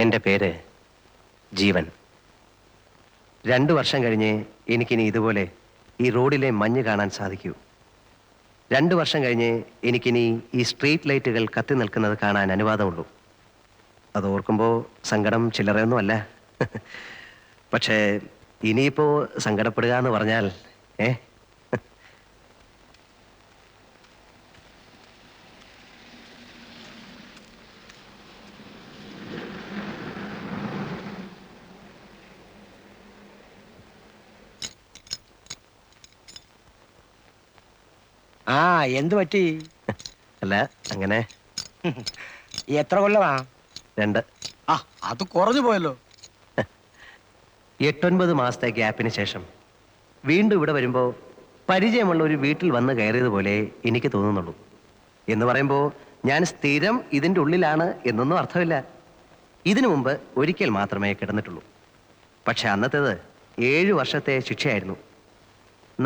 എൻ്റെ പേര് ജീവൻ. 2 വർഷം കഴിഞ്ഞ് എനിക്കിനി ഇതുപോലെ ഈ റോഡിലെ മഞ്ഞ് കാണാൻ സാധിക്കൂ. 2 വർഷം കഴിഞ്ഞ് എനിക്കിനി ഈ സ്ട്രീറ്റ് ലൈറ്റുകൾ കത്തി നിൽക്കുന്നത് കാണാൻ അനുവാദമുള്ളൂ. അത് ഓർക്കുമ്പോൾ സങ്കടം ചില്ലറയൊന്നുമല്ല. പക്ഷേ ഇനിയിപ്പോൾ സങ്കടപ്പെടുക എന്ന് പറഞ്ഞാൽ ആ എന്ത് പറ്റി? അല്ല അങ്ങനെ. എത്ര കൊല്ലമാ? 2. ആ അത് കുറഞ്ഞു പോയല്ലോ. 8-9 മാസത്തെ ഗ്യാപ്പിന് ശേഷം വീണ്ടും ഇവിടെ വരുമ്പോൾ പരിചയമുള്ള ഒരു വീട്ടിൽ വന്ന് കയറിയതുപോലെ എനിക്ക് തോന്നുന്നുള്ളൂ. എന്ന് പറയുമ്പോൾ ഞാൻ സ്ഥിരം ഇതിൻ്റെ ഉള്ളിലാണ് എന്നൊന്നും അർത്ഥമില്ല. ഇതിനു മുമ്പ് ഒരിക്കൽ മാത്രമേ കിടന്നിട്ടുള്ളൂ. പക്ഷെ അന്നത്തേത് 7 വർഷത്തെ ശിക്ഷയായിരുന്നു.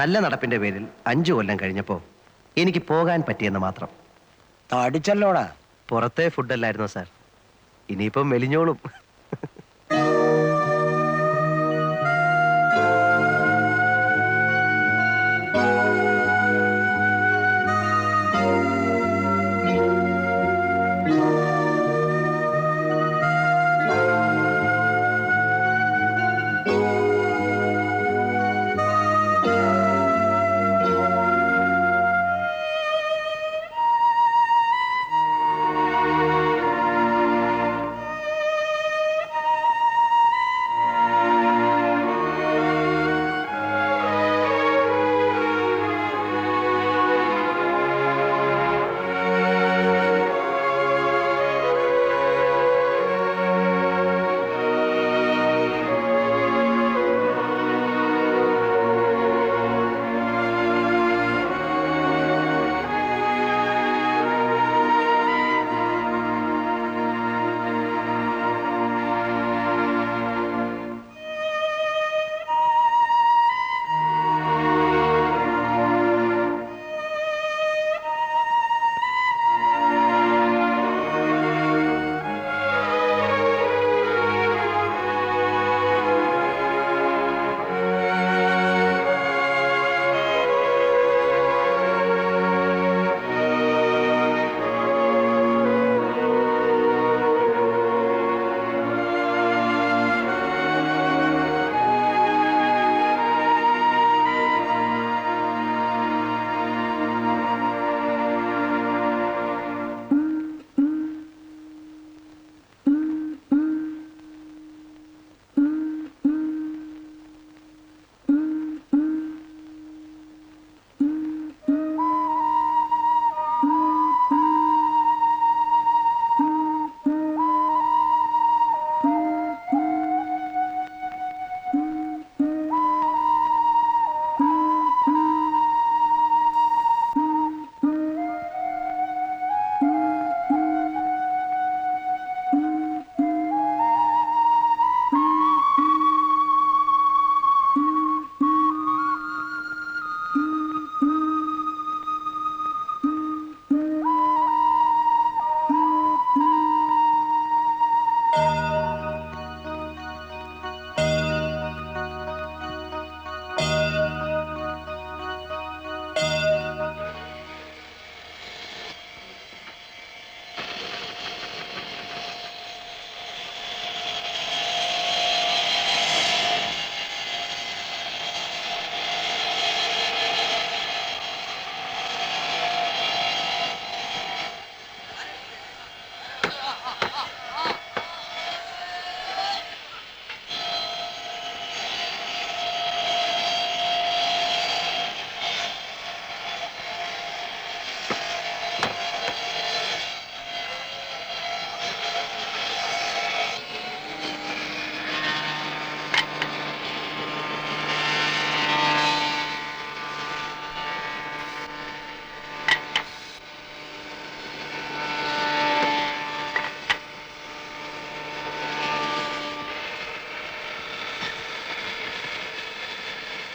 നല്ല നടപ്പിൻ്റെ പേരിൽ 5 കൊല്ലം കഴിഞ്ഞപ്പോൾ എനിക്ക് പോകാൻ പറ്റിയെന്ന് മാത്രം. തടിച്ചല്ലോടാ. പുറത്തെ ഫുഡല്ലായിരുന്നോ സാർ? ഇനിയിപ്പം മെലിഞ്ഞോളും.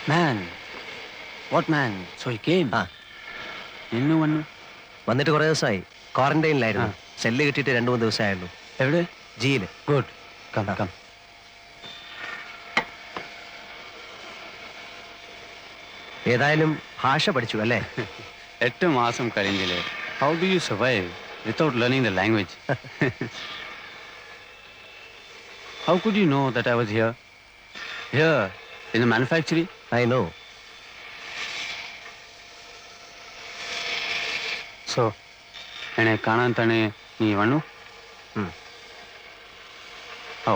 Man, what man? So he came. ഇന്നു വന്നു. വന്നിട്ട് കുറേ ദിവസമായി. ക്വാറന്റൈനിലായിരുന്നു. സെല്ല് കിട്ടിയിട്ട് 2-3 ദിവസമായുള്ളൂ. എവിടെ? ജിയില്. ഗുഡ്. Come, come. ഏതായാലും ഭാഷ പഠിച്ചു അല്ലേ? 8 മാസം കഴിഞ്ഞില്ലേ. How do you survive without learning the language? How could you know that I was here? Here, in the manufacturing? I know. So, എന്നെ കാണാൻ തന്നെ നീ വന്നു? ഓ,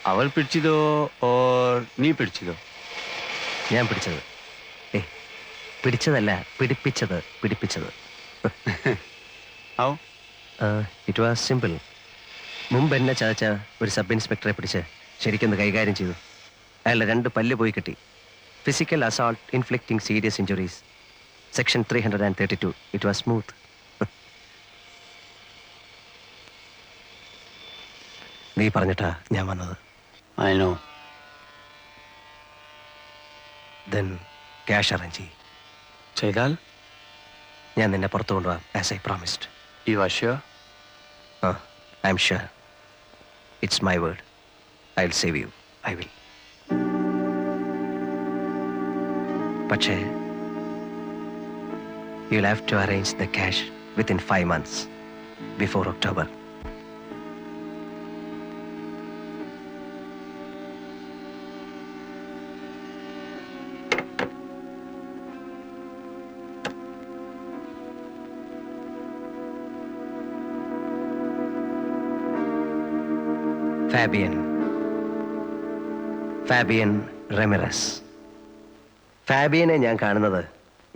അവൾ പിടിച്ചതോ ഓർ നീ പിടിച്ചതോ? ഞാൻ പിടിച്ചത്. പിടിച്ചതല്ല, പിടിപ്പിച്ചത്. How? It was simple. മുമ്പ് എന്നെ ചതച്ച ഒരു സബ് ഇൻസ്പെക്ടറെ പിടിച്ച് ശരിക്കൊന്ന് കൈകാര്യം ചെയ്തു. അയാളുടെ 2 പല്ല് പോയി കിട്ടി. Physical assault inflicting serious injuries, section 332. It was smooth. നീ പറഞ്ഞിട്ടാ ഞാൻ വന്നത്. I know. Then cash arrange ചെയ്യും. ചെയ്താൽ? ഞാൻ നിന്നെ പുറത്തു കൊണ്ടുപോകാം, as I promised. You are sure? I am sure. It's my word. I will save you. I will. പക്ഷേ you will have to arrange the cash within 5 months before October. Fabian Ramirez. ഫാബിയനെ ഞാൻ കാണുന്നത്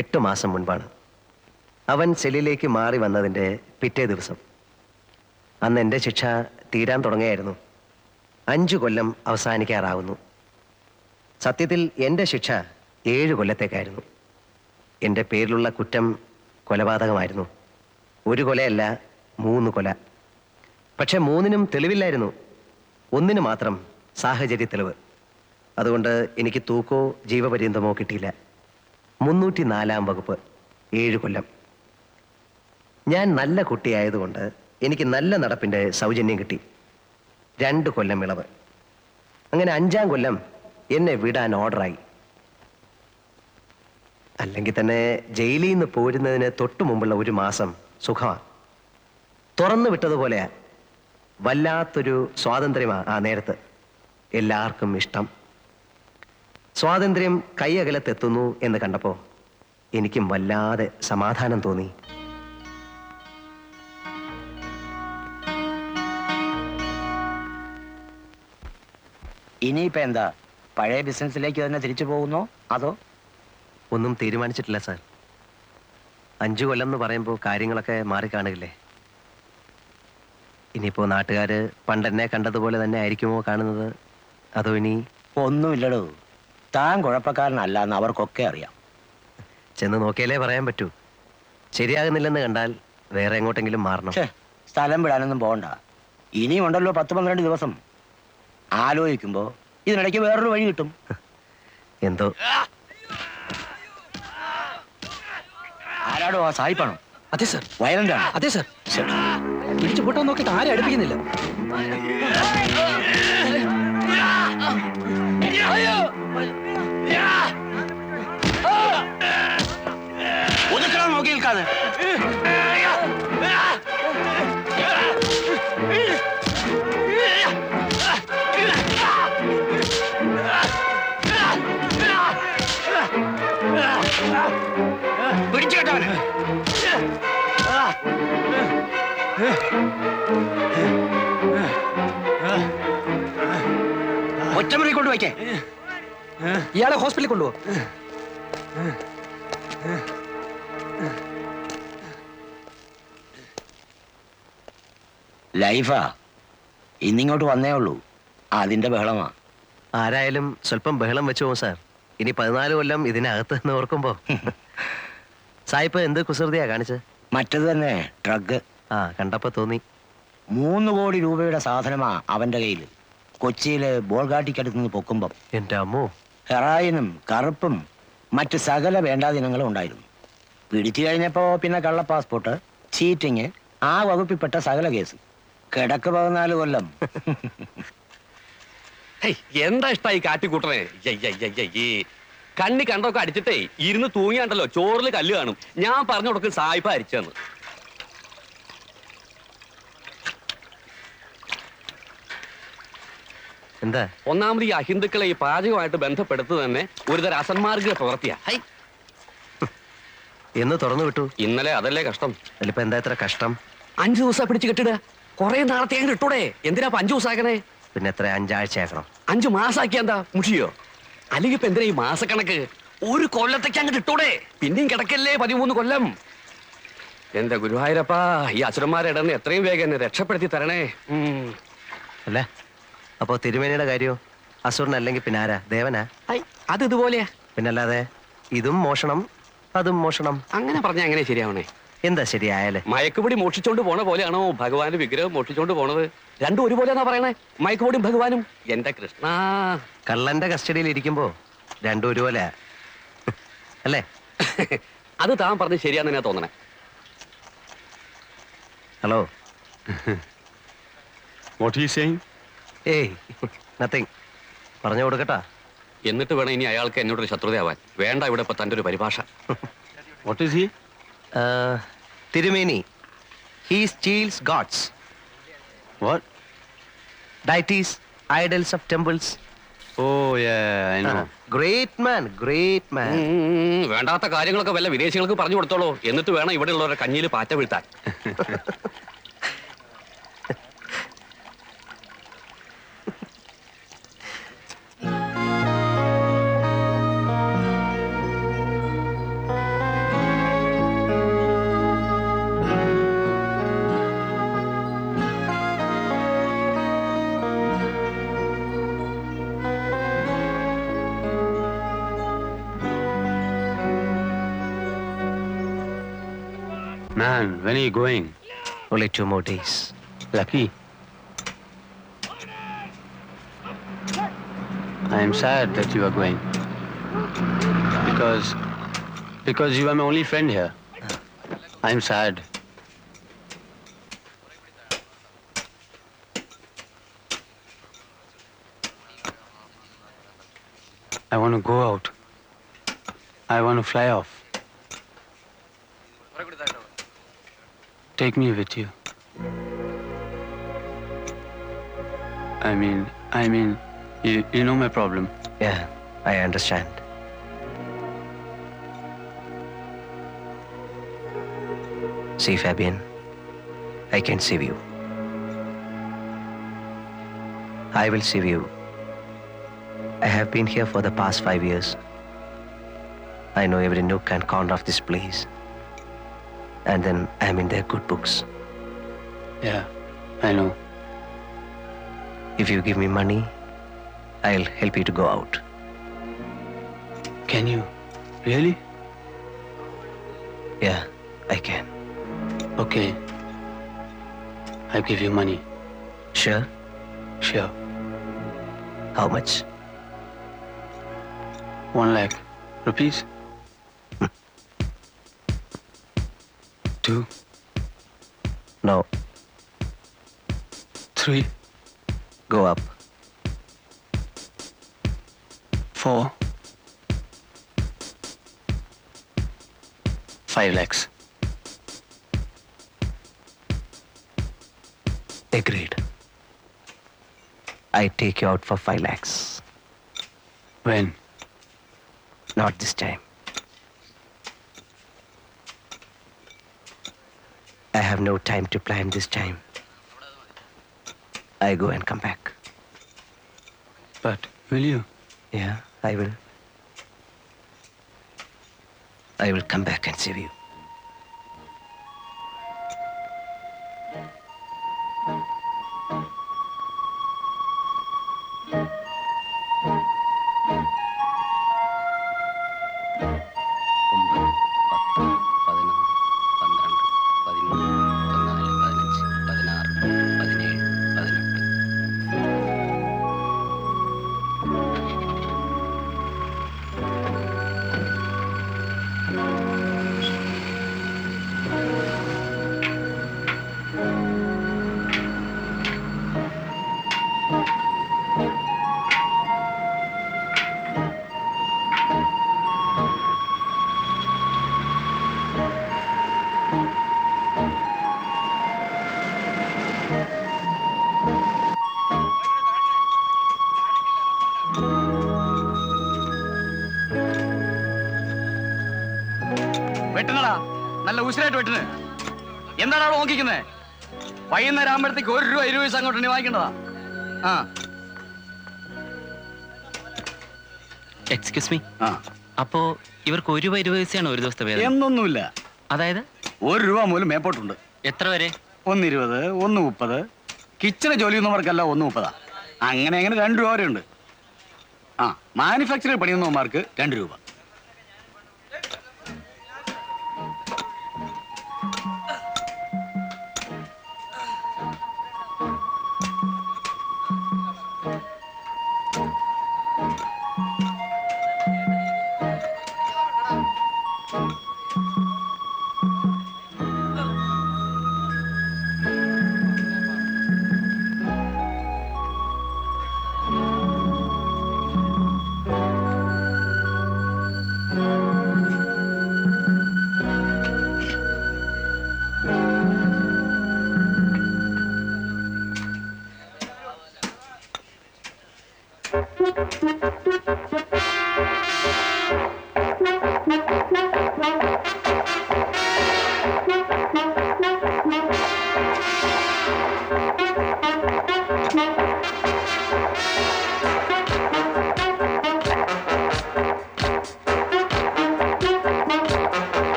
8 മാസം മുൻപാണ്. അവൻ സെല്ലിലേക്ക് മാറി വന്നതിൻ്റെ പിറ്റേ ദിവസം. അന്ന് എൻ്റെ ശിക്ഷ തീരാൻ തുടങ്ങിയായിരുന്നു. 5 കൊല്ലം അവസാനിക്കാറാവുന്നു. സത്യത്തിൽ എൻ്റെ ശിക്ഷ 7 കൊല്ലത്തേക്കായിരുന്നു. എൻ്റെ പേരിലുള്ള കുറ്റം കൊലപാതകമായിരുന്നു. 1 കൊലയല്ല, 3 കൊല. പക്ഷെ 3നും തെളിവില്ലായിരുന്നു. 1 മാത്രം സാഹചര്യ തെളിവ്. അതുകൊണ്ട് എനിക്ക് തൂക്കോ ജീവപര്യന്തമോ കിട്ടിയില്ല. 304-ാം വകുപ്പ്, 7 കൊല്ലം. ഞാൻ നല്ല കുട്ടിയായതുകൊണ്ട് എനിക്ക് നല്ല നടപ്പിൻ്റെ സൗജന്യം കിട്ടി. 2 കൊല്ലം ഇളവ്. അങ്ങനെ 5-ാം കൊല്ലം എന്നെ വിടാൻ ഓർഡറായി. അല്ലെങ്കിൽ തന്നെ ജയിലിൽ നിന്ന് പോരുന്നതിന് തൊട്ടു മുമ്പുള്ള 1 മാസം സുഖമാണ്. തുറന്നു വിട്ടതുപോലെയാ. വല്ലാത്തൊരു സ്വാതന്ത്ര്യമാ ആ നേരത്ത്. എല്ലാവർക്കും ഇഷ്ടം. സ്വാതന്ത്ര്യം കൈയകലത്തെത്തുന്നു എന്ന് കണ്ടപ്പോൾ എനിക്കും വല്ലാതെ സമാധാനം തോന്നി. ഇനിയിപ്പോ എന്താ, പഴയ ബിസിനസ്സിലേക്ക് തന്നെ തിരിച്ചു പോകുന്നോ അതോ? ഒന്നും തീരുമാനിച്ചിട്ടില്ല സാർ. 5 കൊല്ലം എന്ന് പറയുമ്പോൾ കാര്യങ്ങളൊക്കെ മാറിക്കാണുകയില്ലേ. ഇനിയിപ്പോ നാട്ടുകാര് പണ്ടെന്നെ കണ്ടതുപോലെ തന്നെ ആയിരിക്കുമോ കാണുന്നത്, അതോ ഇനി? ഒന്നുമില്ലടോ, താൻ കുഴപ്പക്കാരനല്ല എന്ന് അവർക്കൊക്കെ അറിയാം. ചെന്ന് നോക്കിയാലേ പറയാൻ പറ്റൂ. ശരിയാകുന്നില്ലെന്ന് കണ്ടാൽ വേറെ എങ്ങോട്ടെങ്കിലും മാറണം. സ്ഥലം വിടാനൊന്നും പോകണ്ട. ഇനിയും ഉണ്ടല്ലോ 10-12 ദിവസം. ആലോചിക്കുമ്പോ ഇതിനിടയ്ക്ക് വേറൊരു വഴി കിട്ടും. എന്തോ. ആരാടോ? ആ സായിപ്പാണോ? അതെ സർ. വയലന്റ് ആണ്? അതെ സർ. പിടിച്ചു പൊട്ടാൻ നോക്കിയിട്ട് ആരും അടുപ്പിക്കുന്നില്ല. ഒതുക്കണം, നോക്കി നിൽക്കാതെ. പിടിച്ചു കേട്ടവന്. ഒറ്റമുറി കൊണ്ടുവയ്ക്കേ. ഇയാളെ ഹോസ്പിറ്റലിൽ കൊണ്ടുപോ. ലൈഫാ. ഇന്നിങ്ങോട്ട് വന്നേ ഉള്ളൂ, അതിന്റെ ബഹളമാ. ആരായാലും സ്വല്പം ബഹളം വെച്ചു പോകും സാർ. ഇനി 14 കൊല്ലം ഇതിനകത്ത് നിന്ന് ഓർക്കുമ്പോ. സായിപ്പ് എന്ത് കുസൃതിയാ കാണിച്ചത്? മറ്റത് തന്നെ, ഡ്രഗ്. കണ്ടപ്പോ തോന്നി. 3 കോടി രൂപയുടെ സാധനമാ അവന്റെ കയ്യിൽ. കൊച്ചിയിലെ ബോൾഗാട്ടിക്കടുത്ത് നിന്ന് പൊക്കുമ്പം എന്റെ അമ്മോ. ഹെറായിനും കറുപ്പും മറ്റ് സകല വേണ്ടാദിനങ്ങളും ഉണ്ടായിരുന്നു. പിടിച്ചു കഴിഞ്ഞപ്പോ പിന്നെ കള്ള പാസ്പോർട്ട്, ചീറ്റിങ്, ആ വകുപ്പിൽപ്പെട്ട സകല കേസ്. കിടക്ക് 14 കൊല്ലം. എന്താ ഇഷ്ടായി കാറ്റിക്കൂട്ടണേ? കണ്ണി കണ്ടൊക്കെ അടിച്ചിട്ടേ ഇരുന്ന് തൂങ്ങിയാണ്ടല്ലോ ചോറിൽ കല്ല് കാണും. ഞാൻ പറഞ്ഞു കൊടുക്കും സായിപ്പ അരിച്ചെന്ന്. എന്താ? ഒന്നാമത് ഈ അഹിന്ദുക്കളെ ഈ പാചകമായിട്ട് ബന്ധപ്പെടുത്തു തന്നെ ഒരുതരം അസന്മാർഗ പ്രവൃത്തിയാ. എന്ന് തുറന്നു വിട്ടു. ഇന്നലെ അതല്ലേ കഷ്ടം. അതിലിപ്പോ എന്താ ഇത്ര കഷ്ടം? 5 ദിവസം പിടിച്ച് കെട്ടിടുക. കുറെ നാളത്തെ കിട്ടൂടെ? എന്തിനാ 5 ദിവസം ആക്കണേ? പിന്നെ എത്ര 5 ആഴ്ച ആക്കണം? 5 മാസം ആക്കിയാ എന്താ മുഷിയോ? അല്ലെങ്കിൽ ഇപ്പൊ എന്തിനാ ഈ മാസക്കണക്ക്? ഒരു കൊല്ലത്തേക്ക് അങ്ങോട്ട് ഇട്ടൂടെ? പിന്നെയും കിടക്കല്ലേ 13 കൊല്ലം. എന്റെ ഗുരുവായൂരപ്പാ, ഈ അസുരന്മാരെ ഇടന്ന് എത്രയും വേഗം എന്നെ രക്ഷപ്പെടുത്തി തരണേ. അല്ല, അപ്പോ തിരുമേനിയുടെ കാര്യോ? അസുരനല്ലെങ്കിൽ പിന്നെ ആരാ? ദേവനാ? അത് ഇതുപോലെയാ. പിന്നല്ലാതെ ഇതും മോഷണം അതും മോഷണം. അങ്ങനെ പറഞ്ഞാ എങ്ങനെ ശരിയാവണേ? എന്താ ശരിയായാലേ? മയക്കുപൊടി മോഷിച്ചോണ്ട് പോണ പോലെയാണോ ഭഗവാന്റെ വിഗ്രഹം മോഷിച്ചോണ്ട് പോണത്? രണ്ടും ഒരുപോലെയാണോ പറയണേ? മയക്കുപൊടിയും ഭഗവാനും. എന്റെ കൃഷ്ണ, കള്ളന്റെ കസ്റ്റഡിയിൽ ഇരിക്കുമ്പോ രണ്ടും ഒരുപോലെ അല്ലേ? അത് താൻ പറഞ്ഞ് ശരിയാന്ന് ഞാൻ തോന്നണേ. Hello, What is saying? ഏയ് നത്തിങ്. പറഞ്ഞു കൊടുക്കട്ടാ. എന്നിട്ട് വേണം ഇനി അയാൾക്ക് എന്നോടൊരു ശത്രുതയാവാൻ. വേണ്ട ഇവിടെ ഇപ്പൊ തന്റെ ഒരു പരിഭാഷ. What is he? തിരുമേനി, he steals gods. What? Deities, idols of temples. Oh, yeah, I know. Great man, great man. വേണ്ടാത്ത കാര്യങ്ങളൊക്കെ വല്ല വിദേശികൾക്ക് പറഞ്ഞു കൊടുത്തോളൂ. എന്നിട്ട് വേണം ഇവിടെ ഉള്ളവരുടെ കഞ്ഞിയിൽ പാറ്റ വീഴ്ത്താൻ. Man, when are you going? Only 2 more days. Lucky. I am sad that you are going. Because you are my only friend here. I am sad. I want to go out. I want to fly off. Take me with you. I mean, you know my problem. Yeah, I understand. See, Fabian, I can save you. I will save you. I have been here for the past 5 years. I know every nook and corner of this place. And then I'm in their good books. Yeah, I know. If you give me money, I'll help you to go out. Can you? Really? Yeah, I can. Okay. I'll give you money. Sure? Sure. How much? 1 lakh rupees. 2, No, 3, go up. 4, 5 lakhs. Agreed. I take you out for 5 lakhs. When? Not this time. I have no time to plan this time. I go and come back. But will you? Yeah, I will. I will come back and save you. നല്ല ഉശിരായിട്ട് വെട്ടിന്. എന്താണ് അവിടെ നോക്കിക്കുന്നേ? വൈകുന്നേരം ആകുമ്പോഴത്തേക്ക് 1 രൂപ 20 പൈസ അങ്ങോട്ട് വാങ്ങിക്കേണ്ടതാ. ആ excuse me, ആ അപ്പോ ഇവർക്ക് 1 രൂപ 20 പൈസയാണ് ഒരു ദിവസത്തെ വേതനം? എന്നൊന്നുമില്ല. അതായത് 1 രൂപ മൂലം മേപ്പോട്ടുണ്ട്. എത്ര വരെ? 1.20, 1.30. കിച്ചണ് ജോലി ചെയ്യുന്നവർക്കല്ല 1.30. അങ്ങനെ 2 രൂപ വരെ ഉണ്ട്. ആ മാനുഫാക്ചറിംഗ് പണിയുന്നവന്മാർക്ക് 2 രൂപ.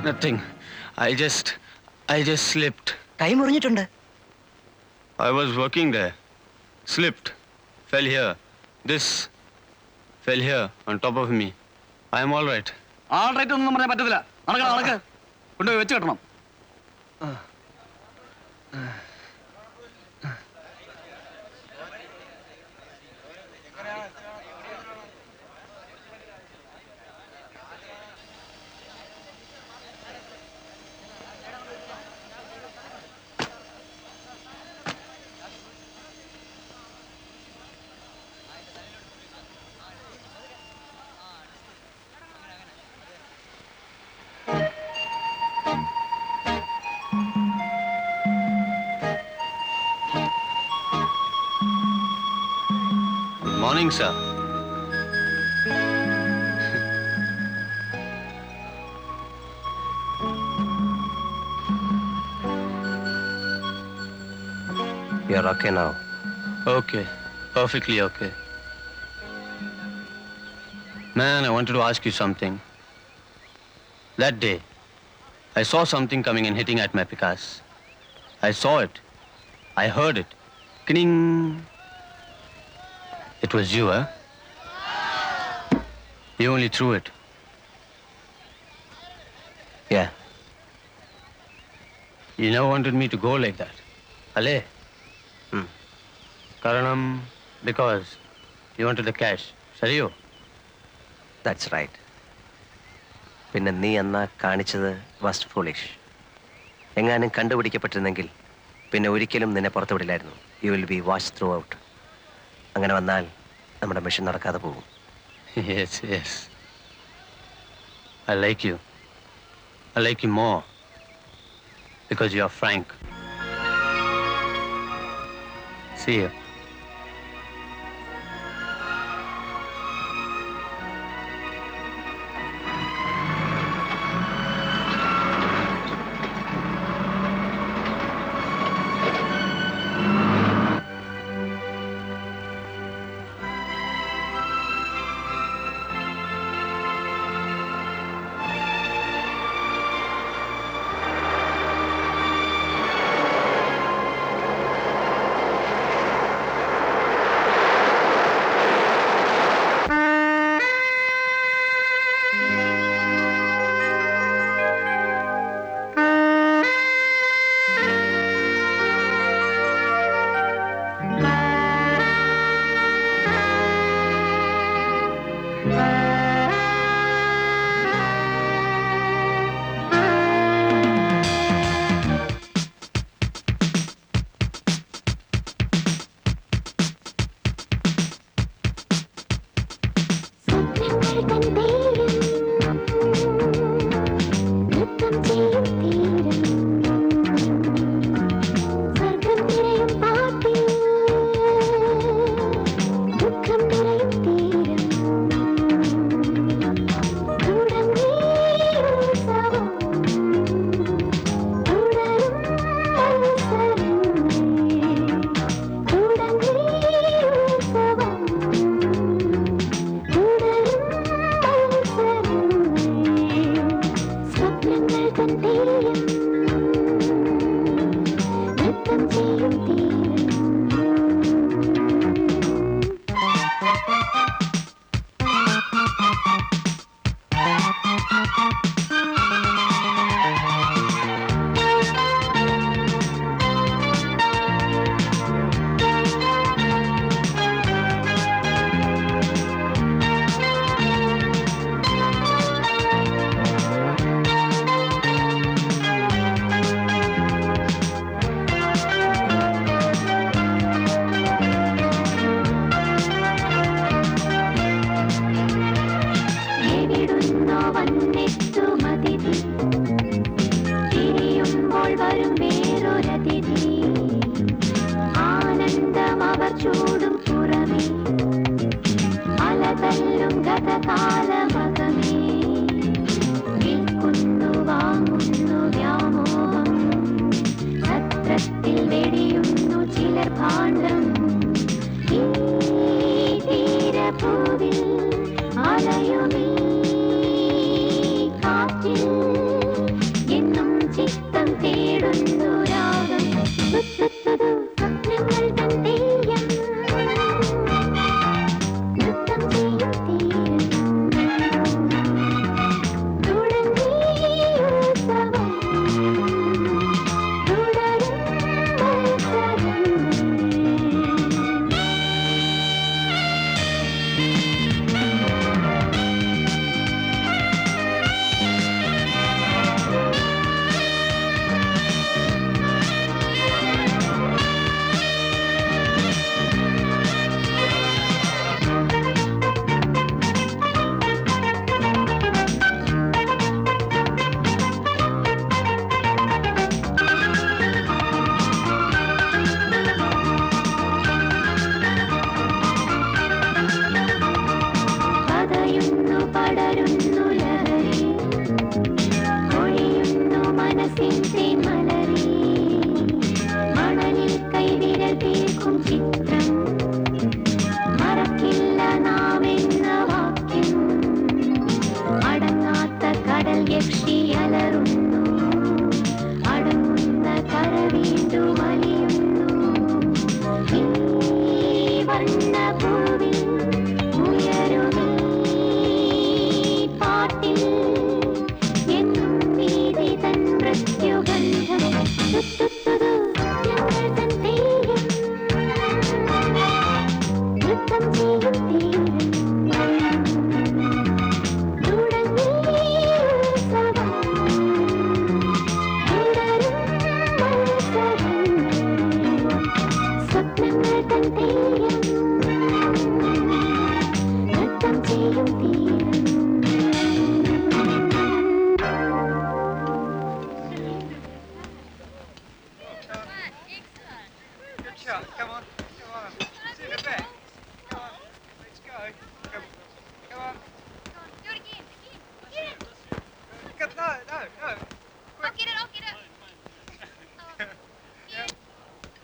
Nothing. I just slipped. കൈ മുറിഞ്ഞിട്ടുണ്ട്. I was working there. Slipped. Fell here. This fell here on top of me. I am all right. All right ഒന്നും പറയാൻ പറ്റത്തില്ല. നടക്ക് കൊണ്ടുപോയി വെച്ച് കെട്ടണം. Morning, sir. You're okay now. Okay. Perfectly okay. Man, I wanted to ask you something. That day, I saw something coming and hitting at my Picasso. I saw it. I heard it. Kning. It was you, huh? You only threw it. Yeah. You never wanted me to go like that. Ale? Karanam, because you wanted the cash. Sariyo? That's right. പിന്നെ നീ എന്നാ കാണിച്ചത് was foolish. എങ്ങാനും കണ്ടുപിടിക്കപ്പെട്ടിരുന്നെങ്കിൽ പിന്നെ ഒരിക്കലും നിന്നെ പുറത്തു വിടില്ലായിരുന്നു. You will be watch throughout. അങ്ങനെ വന്നാൽ നമ്മുടെ മിഷൻ നടക്കാതെ പോകും. Yes, yes. I like you. I like you more because you are frank. See you.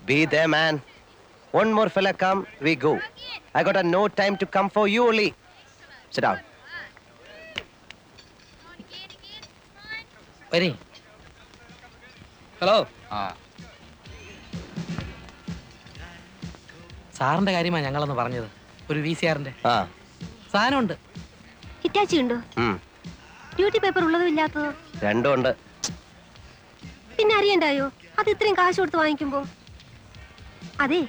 Be there, man. One more fella come, we go. I got no time to come for you only. Sit down. വരി. Hello. സാറിന്റെ കാര്യമാണ് ഞങ്ങളൊന്ന് പറഞ്ഞത്. ഒരു VCRന്റെ സാധനമുണ്ട്. Hitachi ഉണ്ടോ? Duty paper ഉള്ളതും ഇല്ലാത്തതോ? രണ്ടും ഉണ്ട്. പിന്നെ അറിയണ്ടായോ അത് ഇത്രയും കാശ് കൊടുത്ത് വാങ്ങിക്കുമ്പോ? അതെ,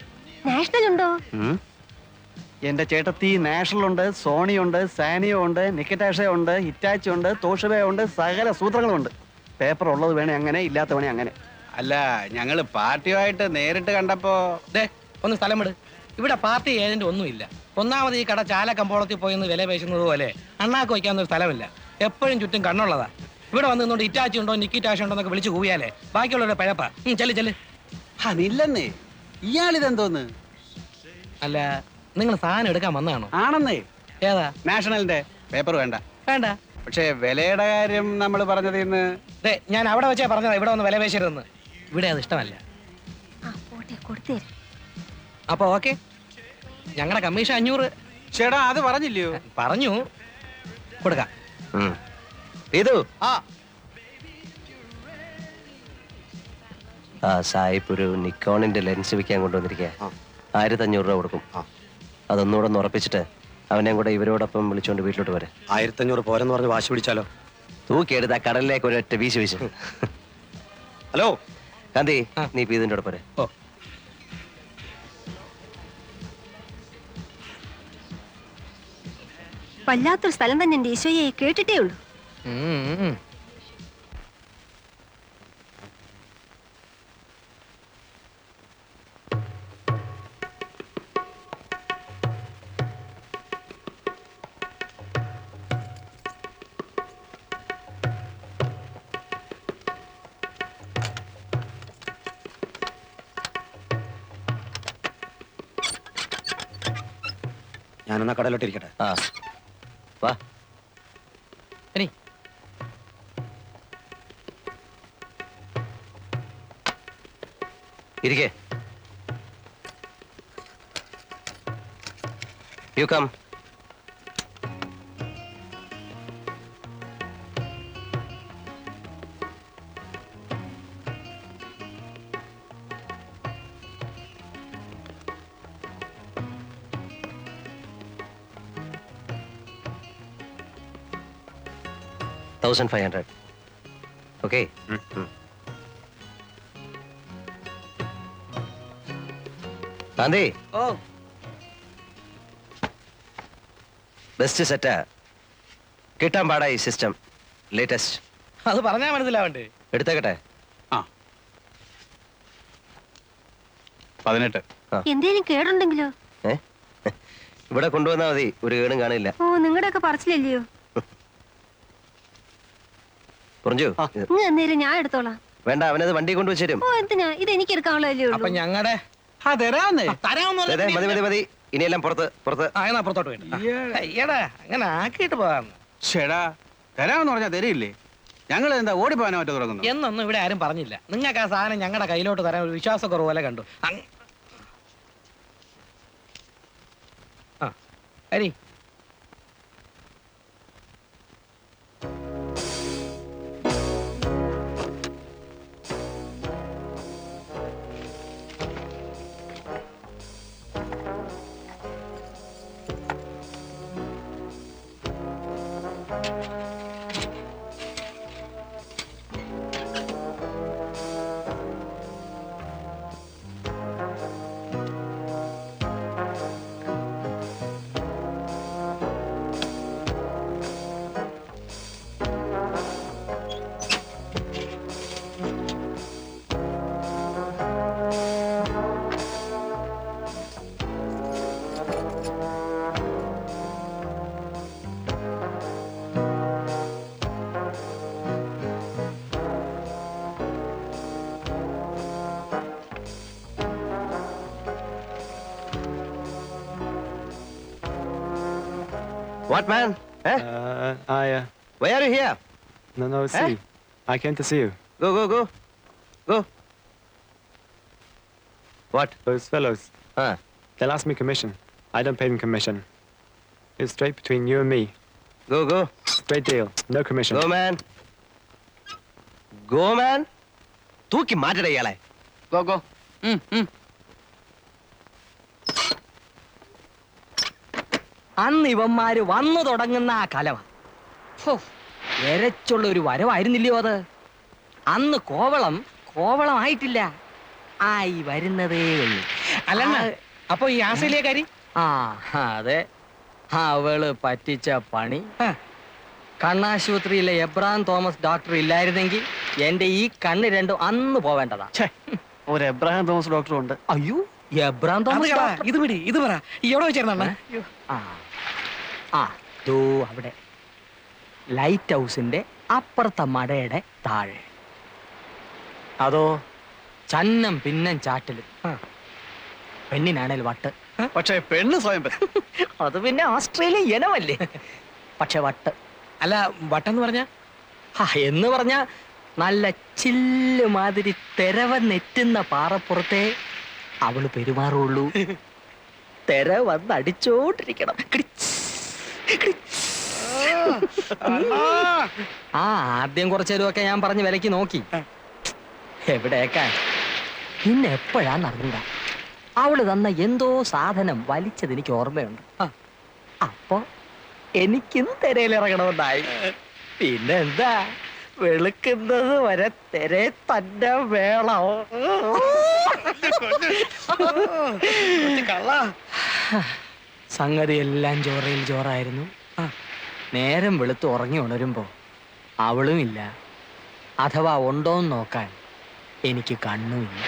നാഷണൽ ഉണ്ടോ? എന്റെ ചേട്ടത്തി നാഷണൽ ഉണ്ട്, സോണി ഉണ്ട്, സാനിയോ ഉണ്ട്, നിക്കറ്റാഷ ഉണ്ട്, ഹിറ്റാച്ചി ഉണ്ട്, തോഷബ ഉണ്ട്, സകല സൂത്രങ്ങളുണ്ട്. പേപ്പർ ഉള്ളത് വേണേ അങ്ങനെ, ഇല്ലാത്ത വേണേ അങ്ങനെ. അല്ല, ഞങ്ങള് പാർട്ടിയുമായിട്ട് നേരിട്ട് കണ്ടപ്പോ ദേ ഒന്ന് സ്ഥലം വിട്. ഇവിടെ പാർട്ടി ഏജന്റ് ഒന്നുമില്ല. ഒന്നാമത് ഈ കട ചാല കമ്പോളത്തിൽ പോയി ഒന്ന് വില പേശുന്നത് പോലെ അണ്ണാക്ക് വയ്ക്കാവുന്ന ഒരു സ്ഥലമില്ല. എപ്പോഴും ചുറ്റും കണ്ണുള്ളതാ. ഇവിടെ വന്ന് നിന്നോണ്ട് ഇറ്റാച്ചി ഉണ്ടോ നിക്കിറ്റാശ ഉണ്ടോ എന്നൊക്കെ വിളിച്ച് കൂവിയാലേ ബാക്കിയുള്ളവരുടെ പഴപ്പാ. ചെല്ല്. അതില്ലെന്നേ, ഇയാളിതെന്തോന്ന്? അല്ല, നിങ്ങൾ സാധനം എടുക്കാൻ വന്നതാണോ? ആണെന്നേ. ഏതാ? നാഷണലിന്റെ പേപ്പർ വേണ്ട. വേണ്ട. പക്ഷേ വിലയുടെ കാര്യം നമ്മൾ പറഞ്ഞത് ഇന്ന്. ഞാൻ അവിടെ വെച്ചാ പറഞ്ഞതാ ഇവിടെ ഒന്ന് വില പേശരുതെന്ന്. ഇവിടെ അത് ഇഷ്ടമല്ല. അപ്പൊ ഓക്കെ, ഞങ്ങളുടെ കമ്മീഷൻ 500. ചേട്ടാ അത് പറഞ്ഞില്ലയോ? പറഞ്ഞു, കൊടുക്കാം. ഇതു ആ ആ സായിപ്പ് ഒരു നിക്കോണിന്റെ ലെൻസ് വിൽക്കാൻ കൊണ്ടുവന്നിരിക്കുക. 1500 രൂപ കൊടുക്കും. അതൊന്നുകൂടെ ഒന്ന് ഉറപ്പിച്ചിട്ട് അവനെയും കൂടെ ഇവരോടൊപ്പം വിളിച്ചോണ്ട് വീട്ടിലോട്ട് വരെ. 1500 പോരെന്ന് പറഞ്ഞ് വാശി പിടിച്ചാലോ? തൂക്കിയെടുത്ത് ആ കടലിലേക്ക് ഒരൊറ്റ വീശ്. ഹലോ കാന്തി, നീ ഇതിന്റെ കൂടെ പോരെ. ഓ, വല്ലാത്തൊരു സ്ഥലം തന്നെ എന്റെ ഈശോയെ, കേട്ടിട്ടേ ഉള്ളൂ. ഞാനെന്നാ കടലോട്ടിരിക്കട്ടെ. ആ വാ. ഇനി ഇരിക്കേ. You come. $1,500. Okay. ഗാന്ധി, ഓ ബെസ്റ്റ് സെറ്റാ. കിട്ടാൻ പാടാ ഈ സിസ്റ്റം. ലേറ്റസ്റ്റ്. അത് പറഞ്ഞാ മനസ്സിലാവണ്ടേ? എടുത്തേക്കട്ടെ. ആ 18. എന്തേലും കേടുണ്ടെങ്കിലോ? ഇവിടെ കൊണ്ടുവന്നാ മതി, ഒരു കേടും കാണില്ല. ഓ, നിങ്ങളുടെയൊക്കെ പറച്ചില്ലല്ലയോ? പറഞ്ഞു നിങ്ങൾ എന്തേലും ഞാൻ എടുത്തോളാം. വേണ്ട, അവനത് വണ്ടി കൊണ്ടുവച്ചേരും. ഓ, എന്തിനാ? ഇത് എനിക്ക് എടുക്കാനുള്ളതല്ലേ അപ്പൊ ഉള്ളൂ. ഞങ്ങളുടെ മതി. ഇനിയെല്ലാം പുറത്ത്. പുറത്തോട്ട് വേണ്ട. അയ്യടാ, അങ്ങനെ ആക്കിയിട്ട് പോകാന്ന്. ചേടാ, തരാമെന്ന് പറഞ്ഞാൽ തരില്ലേ? ഞങ്ങൾ എന്താ ഓടിപ്പോകാനോ മറ്റോ തുടങ്ങുന്നു? എന്നൊന്നും ഇവിടെ ആരും പറഞ്ഞില്ല. നിങ്ങൾക്ക് ആ സാധനം ഞങ്ങളുടെ കയ്യിലോട്ട് തരാൻ ഒരു വിശ്വാസക്കുറവ് പോലെ കണ്ടു. അരി What, man? Why are you here? No, see. I came to see you. Go. What? Those fellows, Huh? they'll ask me commission. I don't pay them commission. It's straight between you and me. Go. Straight deal. No commission. Go, man. തൂക്കി മാറ്റട ഇയാളെ. Go. അന്ന് ഇവന്മാര് വന്നു തുടങ്ങുന്ന ആ കലവ എരച്ചുള്ള ഒരു വരവായിരുന്നില്ലയോ അത്? അന്ന് കോവളമായിട്ടില്ല, ആയി വരുന്നതേ ഉള്ളൂ. അല്ല, അപ്പൊ ഈ ആസ്ട്രേലിയക്കാരി ആ അതെ, അവള് പറ്റിച്ച പണി. കണ്ണാശുപത്രിയിലെ എബ്രഹാം തോമസ് ഡോക്ടർ ഇല്ലായിരുന്നെങ്കിൽ എന്റെ ഈ കണ്ണ് രണ്ടും അന്ന് പോവേണ്ടതാ. ഒരു എബ്രഹാം തോമസ് ഡോക്ടറും ഉണ്ട്. അയ്യോ, എബ്രഹാം അത് തോമസ് കളാ, ഡോക്ടർ. ഇത് പിടി, ഇത് പറ. ഈ എവിടെ വെച്ചേർന്ന ആ ആ ദോ അവിടെ ലൈറ്റ് ഹൗസിന്റെ അപ്പുറത്തെ മടയുടെ താഴെ. അതോ ചന്നം പിന്നം ചാറ്റലും. പെണ്ണിനാണേൽ വട്ട്. പക്ഷേ പെണ്ണ് സ്വയം അത് പിന്നെ ഓസ്ട്രേലിയൻ ഇനമല്ലേ. പക്ഷെ വട്ട്. അല്ല, വട്ടെന്ന് പറഞ്ഞ എന്ന് പറഞ്ഞ നല്ല ചില്ല് മാതിരി തെരവ നെറ്റുന്ന പാറപ്പുറത്തെ അവള് പെരുമാറുള്ളൂ. തെര വന്ന് അടിച്ചോണ്ടിരിക്കണം. ആ ആദ്യം കുറച്ചേരുമൊക്കെ ഞാൻ പറഞ്ഞ് വിലക്ക് നോക്കി. എവിടേക്കാൻ പിന്നെ എപ്പോഴാന്ന് അറിഞ്ഞൂടാ അവള് തന്ന എന്തോ സാധനം വലിച്ചത് എനിക്ക് ഓർമ്മയുണ്ട്. അപ്പൊ എനിക്കും തിരയിലിറങ്ങണമെന്നായി. പിന്നെ എന്താ, വെളുക്കുന്നത് വരെ തെരെ തന്നെ വേണം. സംഗതി എല്ലാം ചോറയിൽ ചോറായിരുന്നു. നേരം വെളുത്ത് ഉറങ്ങി ഉണരുമ്പോ അവളും ഇല്ല, അഥവാ ഉണ്ടോന്ന് നോക്കാൻ എനിക്ക് കണ്ണുമില്ല.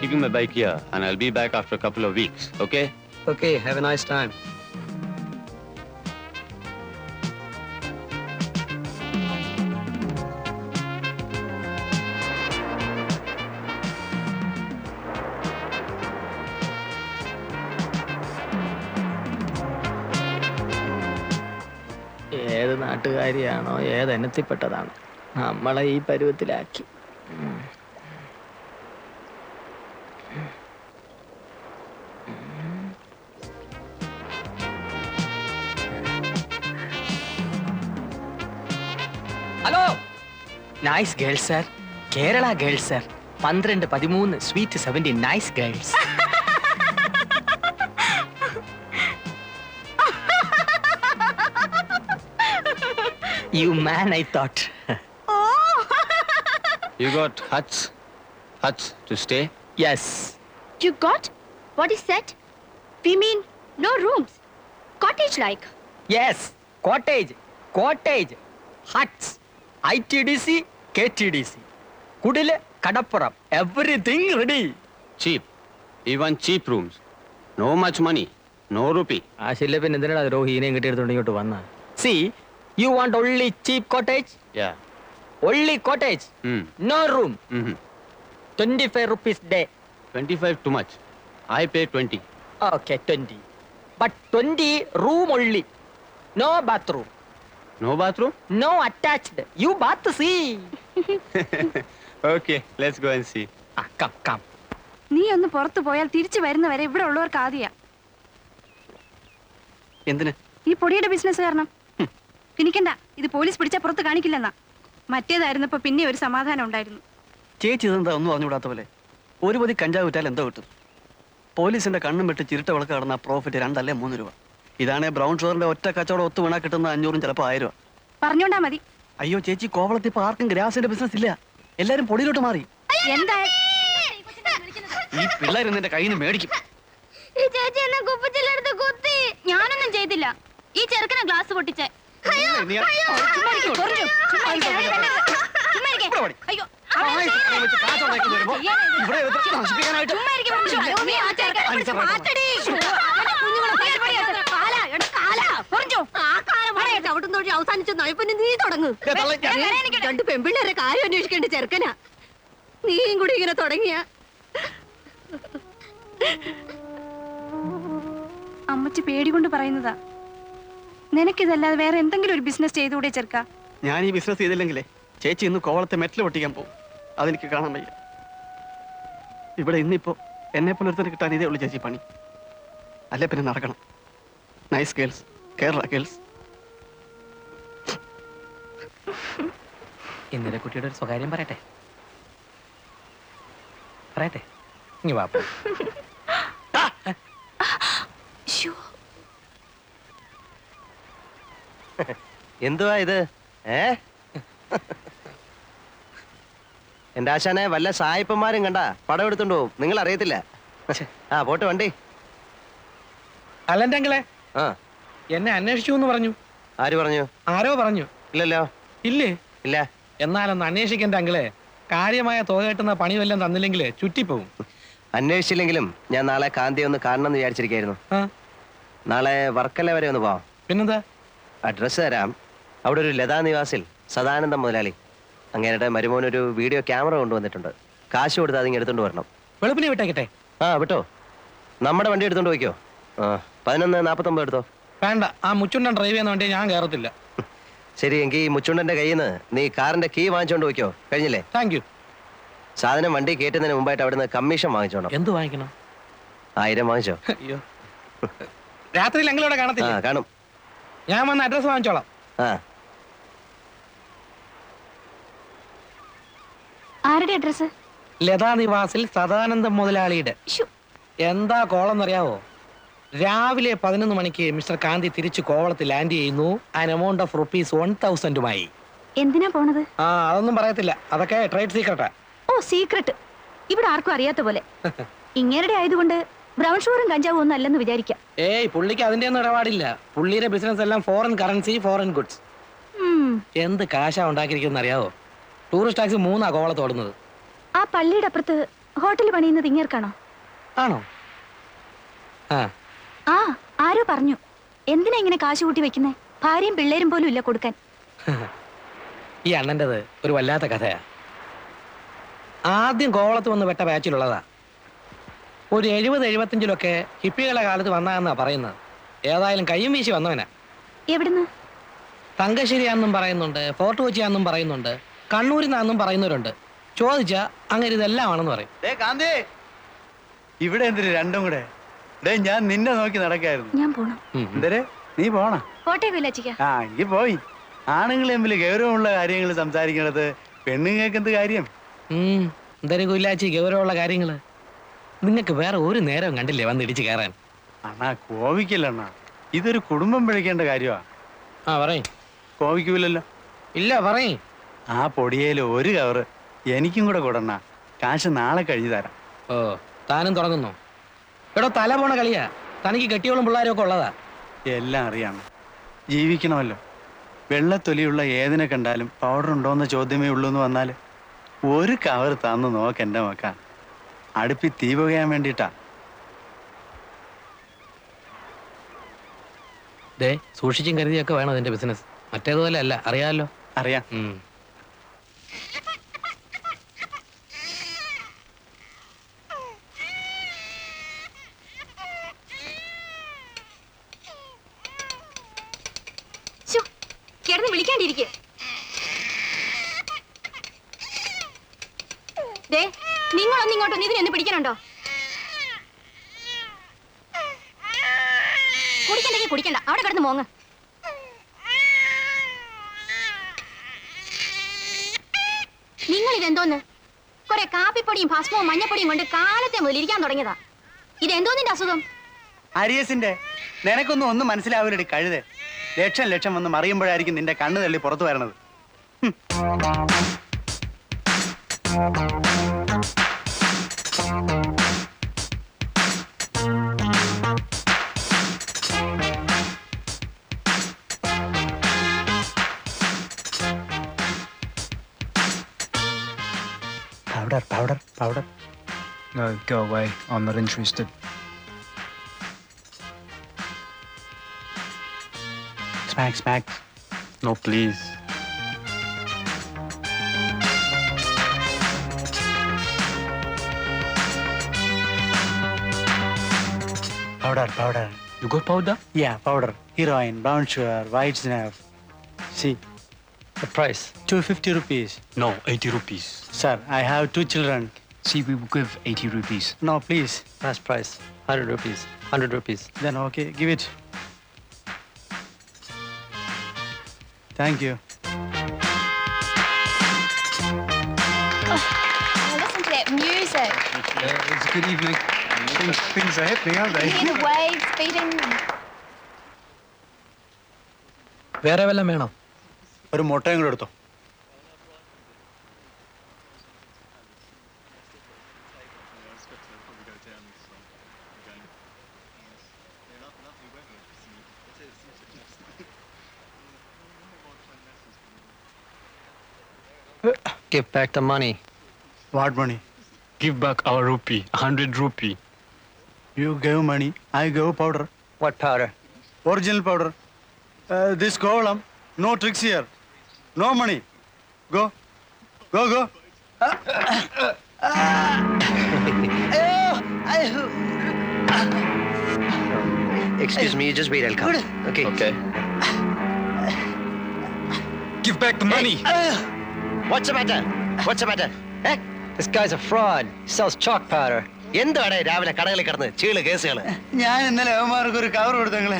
Keeping my bike here, and I'll be back after a couple of weeks, okay? Okay, have a nice time. ഏത് നാട്ടുകാരിയാണോ ഏതെണ്ണത്തിൽപ്പെട്ടതാണ് നമ്മളെ ഈ പരുവത്തിലാക്കി. Hello, nice girls sir, Kerala girls sir, 12, 13, sweet 17, nice girls. You man, I thought. You got huts? Huts to stay? Yes. You got? What is that? We mean no rooms. Cottage like. Yes. Cottage. Cottage. Huts. ITDC, KTDC. Kudile, Kadappuram. Everything ready. Cheap. Even cheap rooms. No much money. No rupee. ആ ശില്ലപ്പൻ എന്തിനാ രോഹിനെയും കിട്ടിയെടുത്തോണ്ട് ഇങ്ങോട്ട് വന്ന? See, you want only cheap cottage? Yeah. Only cottage. No room. 25 rupees day. 25 too much. I pay 20. Okay, 20. But 20 room only. No bathroom. No bathroom? No attached. You bath see. Okay, let's go and see. Come, come. നീ ഒന്ന് പുറത്തു പോയാൽ തിരിച്ചു വരുന്നവരെ ഇവിടെ ഉള്ളവർക്ക് ആദ്യ എന്തിന്? ഈ പൊടിയുടെ ബിസിനസ് കാരണം. കിണിക്കണ്ട, ഇത് പോലീസ് പിടിച്ചാൽ പുറത്ത് കാണിക്കില്ലെന്നാ. മറ്റേതായിരുന്നപ്പോ പിന്നെ ഒരു സമാധാനം ഉണ്ടായിരുന്നു. ചേച്ചി ഇതെന്താ ഒന്നും അറിഞ്ഞുകൂടാത്ത പോലെ? ഒരു പൊതി കഞ്ചാവ് വിറ്റാൽ എന്തോ കിട്ടും? പോലീസിന്റെ കണ്ണും വിട്ട് ചിരുട്ട വിളക്ക് കടന്ന പ്രോഫിറ്റ് 2 അല്ലേ 3 രൂപ. ഇതാണേ ബ്രൗൺ ഷുഗറിന്റെ ഒറ്റ കച്ചവടം ഒത്തു വീണാ കിട്ടുന്ന 500 ചിലപ്പോൾ 1000 രൂപ. പറഞ്ഞോണ്ടാ മതി. അയ്യോ ചേച്ചി, കോവളത്തിൽ ഇപ്പൊ ആർക്കും ഗ്രാസിന്റെ ബിസിനസ് ഇല്ല. എല്ലാരും പൊടിയിലോട്ട് മാറി. എന്താ ഈ പിള്ളേർ നിന്റെ കയ്യിൽ നിന്ന് മേടിക്കും. ഈ ചേച്ചി എന്നെ കുപ്പിച്ചിലെടുത്ത് കുത്തി. ഞാനൊന്നും ചെയ്തില്ല. ഈ ചെറുക്കനെ ഗ്ലാസ് പൊട്ടിച്ചേ. അവസാനിച്ചു നയപ്പന്നെ നീ തുടങ്ങും. 2 പെൺപിള്ളേരെ കാര്യം അന്വേഷിക്കേണ്ട ചെറുക്കനാ. നീയും കൂടി ഇങ്ങനെ തുടങ്ങിയ. അമ്മച്ചി പേടികൊണ്ട് പറയുന്നതാ. നിനക്കിതല്ലാതെ വേറെ എന്തെങ്കിലും ഒരു ബിസിനസ് ചെയ്തുകൂടെ ചെറുക്ക? ഞാൻ ഈ ബിസിനസ് ചെയ്തില്ലെങ്കിലേ ചേച്ചി ഇന്ന് കോവളത്തെ മെറ്റൽ പൊട്ടിക്കാൻ പോകും. അതെനിക്ക് കാണാൻ വയ്യ. ഇവിടെ ഇന്നിപ്പോ എന്നെ പോലെ ഒരുത്തന് കിട്ടാൻ ഇതേ ഉള്ളൂ ചേച്ചി പണി. അല്ലേ പിന്നെ നടക്കണം. Nice girls, Kerala girls. ഇന്നലെ കുട്ടിയുടെ ഒരു സ്വകാര്യം പറയട്ടെ പറയട്ടെ ഇനി വാ എന്തുവാ ഇത്? എന്റെ ആശാനെ വല്ല സായിപ്പന്മാരും കണ്ട പടം എടുത്തോണ്ട് പോവും. നിങ്ങൾ അറിയത്തില്ല. ആ പോട്ട് വണ്ടി. അല്ലെങ്കിലേ ആ എന്നെ അന്വേഷിച്ചു എന്ന് പറഞ്ഞു. ആര് പറഞ്ഞു? ആരോ പറഞ്ഞു. ഇല്ലല്ലോ. ഇല്ലേ? ഇല്ല. എന്നാലൊന്ന് അന്വേഷിക്കണ്ട അങ്കിളെ. കാര്യമായ തുക കിട്ടുന്ന പണി വല്ലതും തന്നില്ലെങ്കിൽ ചുറ്റിപ്പോവും. അന്വേഷിച്ചില്ലെങ്കിലും ഞാൻ നാളെ കാന്തിയെ ഒന്ന് കാണണം എന്ന് വിചാരിച്ചിരിക്കായിരുന്നു. നാളെ വർക്കല വരെ ഒന്ന് പോവാം. പിന്നെന്താ? അഡ്രസ്സ് തരാം. അവിടെ ഒരു ലതാ നിവാസിൽ സദാനന്ദം മുതലാളി അങ്ങേരുടെ മരുമോനൊരു വീഡിയോ ക്യാമറ കൊണ്ടുവന്നിട്ടുണ്ട്. കാശ് കൊടുത്ത് അതിങ്ങ് എടുത്തോണ്ട് വരണം. വെളുപ്പിനെ വിട്ടേക്കട്ടെ. ആ വിട്ടോ. നമ്മുടെ വണ്ടി എടുത്തോണ്ട് പോയിക്കോ. 11:49 എടുത്തോ. വേണ്ട, ആ മുച്ചുണ്ടൻ ഡ്രൈവ് ചെയ്യുന്ന വണ്ടി ഞാൻ കയറത്തില്ല. ശരി, എങ്കിൽ മുച്ചുണ്ടന്റെ കയ്യിൽ നിന്ന് നീ കാറിന്റെ കീ വാങ്ങിച്ചോണ്ട് പോയിക്കോ. കഴിഞ്ഞില്ലേ? Thank you. സാധനം വണ്ടി കയറ്റുന്നതിന് മുമ്പായിട്ട് അവിടുന്ന് കമ്മീഷൻ വാങ്ങിച്ചോണം. എന്ത് വാങ്ങിക്കണം? 1000 വാങ്ങിച്ചോ. അയ്യോ, രാത്രിയിൽ എങ്കിലൂടെ കാണത്തില്ല. കാണും. ഞാൻ വന്ന് അഡ്രസ് വാങ്ങിച്ചോളാം. ആരുടെ അഡ്രസ്? ലതാ നിവാസിൽ സദാനന്ദം മുതലാളിയുടെ. എന്താ കോളെന്നറിയാവോ? രാവിലെ 11 മണിക്ക് മിസ്റ്റർ കാന്തി തിരിച്ചു കോവളത്തിൽ ലാൻഡ് ചെയ്യുന്നു. ആൻ എമൗണ്ട് ഓഫ് ₹1000 എന്തിനാ പോണത്? അതൊന്നും പറയത്തില്ല. അതൊക്കെ ട്രേഡ് സീക്രട്ടാ. ഓ, സീക്രട്ട്. ഇവിടെ ആർക്കും അറിയാത്ത പോലെ. ഇങ്ങേരുടെ ആയതുകൊണ്ട് ബ്രൗൺ ഷുഗറും കഞ്ചാവും ഒന്നും അല്ലെന്ന് വിചാരിക്കാം. ഏയ്, പുള്ളിക്ക് അതിന്റെ ഒന്നും ഇടപാടില്ല. പുള്ളിയുടെ ബിസിനസ് എല്ലാം ഫോറിൻ കറൻസി, ഫോറിൻ ഗുഡ്സ്. എന്ത് കാശാ ഉണ്ടാക്കിയിരിക്കുന്ന അറിയാവോ? ടൂറിസ്റ്റ് ടാക്സി 3 കോവളത്ത് ഓടുന്നത്. ആ പള്ളിയുടെ അപ്പുറത്ത് ഹോട്ടൽ പണിയുന്നത് ഇങ്ങേർക്കാണോ? ആണോ? ആ, ആരോ പറഞ്ഞു. എന്തിനാ ഇങ്ങനെ കാശ് കൂട്ടി വെക്കുന്നേ? ഭാര്യയും പിള്ളേരും പോലും ഇല്ല കൊടുക്കാൻ. ഈ അണ്ണൻ്റെത് ഒരു വല്ലാത്ത കഥയാ. ആദ്യം കോവളത്ത് വന്ന് വെട്ട ബാച്ചിലുള്ളതാ. ഒരു 70-75 ഹിപ്പികളുടെ കാലത്ത് വന്നാന്നാ പറയുന്നത്. ഏതായാലും കയ്യും വീശി വന്നവനാ. എവിടുന്ന്? തങ്കശ്ശേരിയാന്നും പറയുന്നുണ്ട്, ഫോർട്ട് കൊച്ചിയാന്നും പറയുന്നുണ്ട്, കണ്ണൂരിൽ നിന്നാന്നും പറയുന്നവരുണ്ട്. ചോദിച്ചാ അങ്ങനെ ഇതെല്ലാം ആണെന്ന് പറയും. ഇവിടെ എന്തിന് രണ്ടും കൂടെ? ഞാൻ നിന്നെ നോക്കി നടക്കായിരുന്നു. ഞാൻ പോണം. എന്തരെ നീ പോണ? പോട്ടെ കൊല്ലച്ചിക്ക. ഈ പോയി. ആണുങ്ങൾ തമ്മിൽ ഗൗരവമുള്ള കാര്യങ്ങൾ സംസാരിക്കണത് പെണ്ണുങ്ങൾക്ക് എന്ത് കാര്യം? എന്തായാലും കൊല്ലാച്ചി ഗൗരവമുള്ള കാര്യങ്ങള്. നിങ്ങൾക്ക് വേറെ ഒരു നേരം കണ്ടില്ലേ വന്ന് ഇടിച്ച് കയറാൻ? അണ്ണാ കോപിക്കില്ലണ്ണാ, ഇതൊരു കുടുംബം പിഴയ്ക്കേണ്ട കാര്യമാ. പറയും. കോപിക്കൂലല്ലോ? ഇല്ല, പറയും. ആ പൊടിയേല് ഒരു കവറ് എനിക്കും കൂടെ കൊടുണ്ണ. കാശ് നാളെ കഴിഞ്ഞു തരാം. ഓ, താനും തുടങ്ങുന്നു. എടോ, തല പോണ കളിയാ. തനിക്ക് കെട്ടിയോളും പിള്ളേരും ഒക്കെ ഉള്ളതാ. എല്ലാം അറിയാം. ജീവിക്കണമല്ലോ. വെള്ളത്തൊലിയുള്ള ഏതിനെ കണ്ടാലും പൗഡർ ഉണ്ടോയെന്ന ചോദ്യമേ ഉള്ളൂ എന്ന് വന്നാൽ ഒരു കവർ തന്നു നോക്ക് എൻ്റെ മക്ക. അടുപ്പി തീ പുകയാൻ വേണ്ടിയിട്ടാ. സൂക്ഷിച്ചും കരുതിയൊക്കെ വേണം അതിന്റെ ബിസിനസ്. മറ്റേതുപോലെ അല്ല, അറിയാമല്ലോ. അറിയാം. കിടന്ന് വിളിക്കാണ്ടിരിക്കെ. നിങ്ങളൊന്നും ഇങ്ങോട്ടൊന്നും ഇതിനെന്ന് പിടിക്കണുണ്ടോ? കുടിക്കണ്ടെങ്കിൽ കുടിക്കണ്ട, അവിടെ കിടന്ന് മോങ്ങ്. നിങ്ങൾ ഇതെന്തോന്ന്? കുറെ കാപ്പിപ്പൊടിയും ഭസ്മവും മഞ്ഞപ്പൊടിയും കൊണ്ട് കാലത്തെ മുതൽ ഇരിക്കാൻ തുടങ്ങിയതാ. ഇതെന്തോന്നിന്റെ അസുഖം? അരിയസിന്റെ. നിനക്കൊന്നും മനസ്സിലാവില്ലടി കഴുതേ. ലക്ഷം വന്ന് മറിയുമ്പോഴായിരിക്കും നിന്റെ കണ്ണ് തള്ളി പുറത്തു വരണത്. Powder. No, go away. I'm not interested. Smack. No, please. Powder. You got powder? Yeah, powder. Heroin, brown sugar, white snuff. See, The price? 250 rupees. No, 80 rupees. Sir, I have 2 children. See, we will give 80 rupees. No, please. Last price, 100 rupees. 100 rupees. Then okay, give it. Thank you. Listen to that music. It's good evening. Things are happening, aren't they? Hear the waves beating. വേറെ വല്ലതും വേണോ? ഒരു മുട്ടയും കൂടെ എടുത്തോ. Give back the money. What money? Give back our rupee, 100 rupee. You gave money, I gave powder. What powder? Original powder. This column, no tricks here. No money. Go. Go, go. Excuse me, just wait, I'll come. Okay. Okay. Give back the money. What's the matter? What's the matter? Eh? This guy's a fraud. He sells chalk powder. എന്താണ് രാവിലെ കടകളിൽ കിടന്ന് ചീള് കേസുകള്? ഞാൻ ഇന്നലെ അവന്മാർക്ക് ഒരു cover കൊടുത്തങ്ങളെ,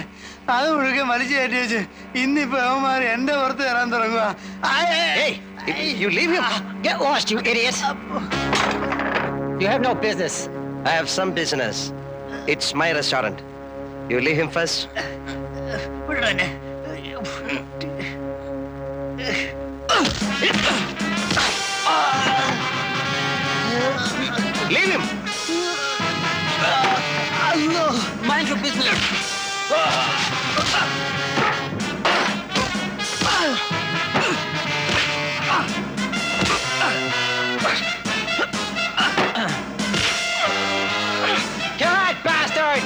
അത് മുഴുക്കെ വലിച്ചു കയറ്റി വെച്ച് ഇന്നിപ്പോ അവന്മാർ എന്റെ പുറത്ത് കയറാൻ തുടങ്ങുക. Hey, you leave him. Get lost, you idiot! You have no business. I have some business. It's my restaurant. You leave him first. Leave him. Mind your business. God, bastard!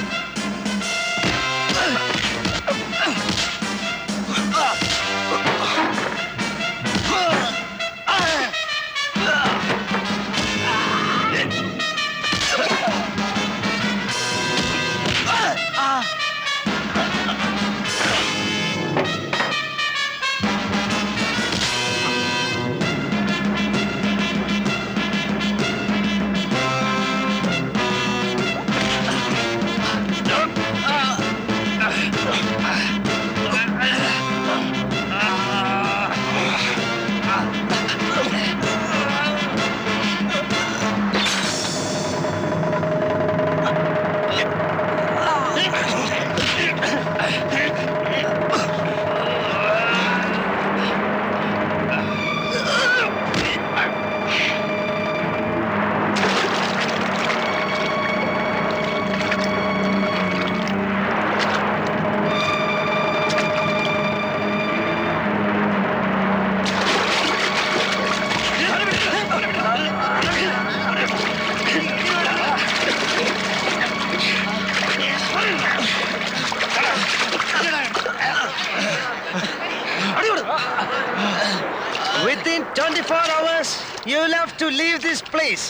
Within 24 hours, you'll have to leave this place,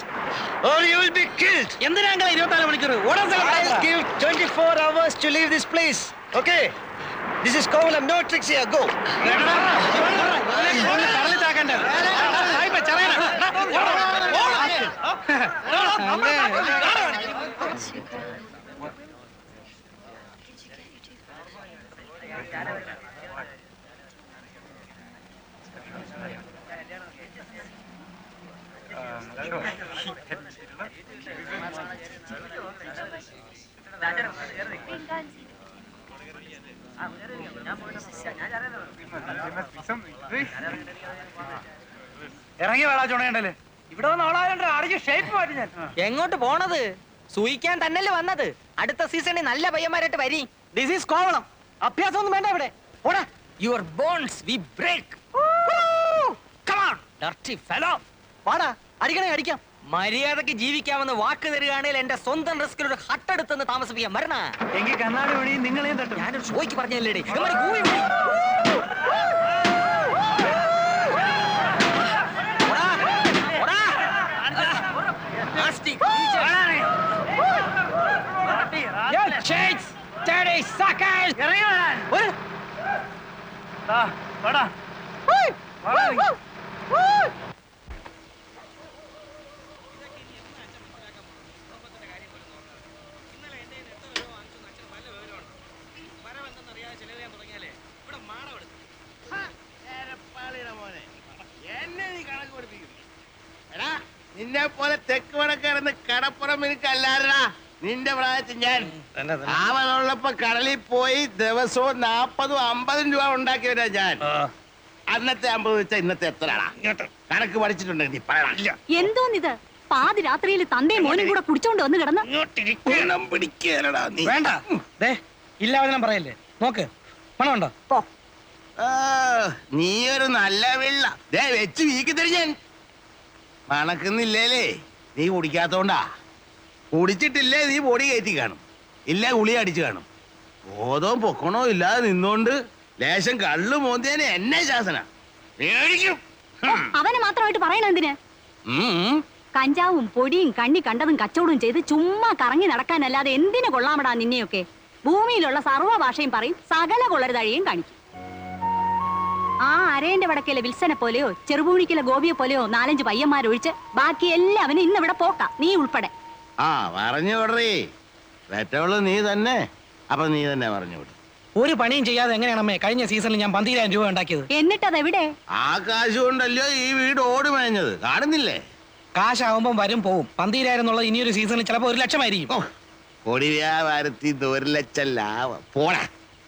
or you will be killed. എന്തിനാ 24 മണിക്കൂർ ഓടാൻ I'll give 24 hours to leave this place. Okay? This is Kovalam, no tricks here. Go. കടലിൽ താക്കണ്ടേ? ഇറങ്ങി വേടാ ചുണയുണ്ടല്ലേ. ഇവിടെ വന്ന് ഓളാരണ്ടോ അടിച്ച് shape മാറ്റി ഞാൻ. എങ്ങോട്ട് പോണത്? സൂയിക്കാൻ തന്നെയല്ലേ വന്നത്. അടുത്ത സീസണിൽ നല്ല പയ്യന്മാരായിട്ട് വരി. This is Kovalam. അഭ്യാസം ഒന്നും വേണ്ട ഇവിടെ. ഓടാ. Your bones we break. Come on dirty fellow. വാടാ, അടിക്കണേ അടിക്കാം. മര്യാദക്ക് ജീവിക്കാമെന്ന് വാക്ക് തരികയാണെങ്കിൽ എന്റെ സ്വന്തം റിസ്കിൽ ഒരു ഹട്ടെടുത്തെന്ന് താമസിപ്പിക്കാൻ വരണ. എങ്കിൽ കണ്ണാടി വഴി നിങ്ങളെയും തട്ടും. ഞാനൊരു ഷോയ്ക്ക് പറഞ്ഞല്ലേ. നിന്നെ പോലെ തെക്ക് വടക്കിറന്ന് കടപ്പുറം എനിക്കല്ലാരടാ. നിന്റെ പ്രായത്തിൽ ഞാൻ അവനുള്ളപ്പോ കടലിൽ പോയി ദിവസവും 40-50 രൂപ ഉണ്ടാക്കിയവരാ ഞാൻ. അന്നത്തെ 50 വെച്ചാൽ ഇന്നത്തെ എത്രയാടാ? കണക്ക് പഠിച്ചിട്ടുണ്ടെങ്കിൽ നീ പറയണ. എന്തോന്നിത് പാതി രാത്രിയിൽ തന്തയും മോനും കൂടെ കുടിച്ചോണ്ട് വന്ന് കിടന്ന് പിടിക്കലടാ നീ. വേണ്ട ദേ ഇല്ലാവചനം പറയല്ലേ. നോക്ക് പണമുണ്ടോ? നീ ഒരു നല്ല വെള്ള ദേ വെച്ച് വീക്കി തരും ഞാൻ. മണക്കുന്നില്ലേലേ നീ കുടിക്കാത്തോണ്ടാ. കുടിച്ചിട്ടില്ലേ നീ പൊടി കയറ്റി കാണും, ഇല്ല ഗുളി അടിച്ചു കാണും. ബോധവും പൊക്കണോ ഇല്ലാതെ നിന്നോണ്ട് ലേശം കള്ളു മോന്തിയനെ എന്നെ ശാസന മേടിക്കും. അവനെ മാത്രമായിട്ട് പറയണ എന്തിന്? കഞ്ചാവും പൊടിയും കണ്ണി കണ്ടതും കച്ചവടവും ചെയ്ത് ചുമ്മാ കറങ്ങി നടക്കാനല്ലാതെ എന്തിനു കൊള്ളാമടാ നിന്നെയൊക്കെ. ഭൂമിയിലുള്ള സർവ്വ ഭാഷയും പറയും, സകല കൊള്ളരുതാഴിയും കാണിക്കും. ആ അരേന്റെ വടക്കിലെ വിൽസനെ പോലെയോ ചെറുപൂണിക്കിലെ ഗോപിയെ പോലെയോ 4-5 പയ്യന്മാരൊഴിച്ച് ബാക്കി എല്ലാവനും ഇന്നിവിടെ പോക്കാം, നീ ഉൾപ്പെടെ. ആ പറഞ്ഞു വിടറേ, പെറ്റവള് നീ തന്നെ. അപ്പൊ നീ തന്നെ പറഞ്ഞു വിടും. ഒരു പണിയും ചെയ്യാതെ എങ്ങനെയാണമ്മേ കഴിഞ്ഞ സീസണിൽ ഞാൻ 12,000 രൂപ ഉണ്ടാക്കിയത്? എന്നിട്ടത് എവിടെ? ആ കാശ് കൊണ്ടല്ലോ ഈ വീട് ഓടി മേഞ്ഞത്, കാണുന്നില്ലേ? കാശാവുമ്പം വരും പോവും. 12,000 എന്നുള്ളത് ഇനിയൊരു സീസണിൽ ചിലപ്പോ 1 ലക്ഷമായിരിക്കും. കൊടി വ്യാപാരത്തിൽ 1 ലക്ഷം ലാഭം പോടാ.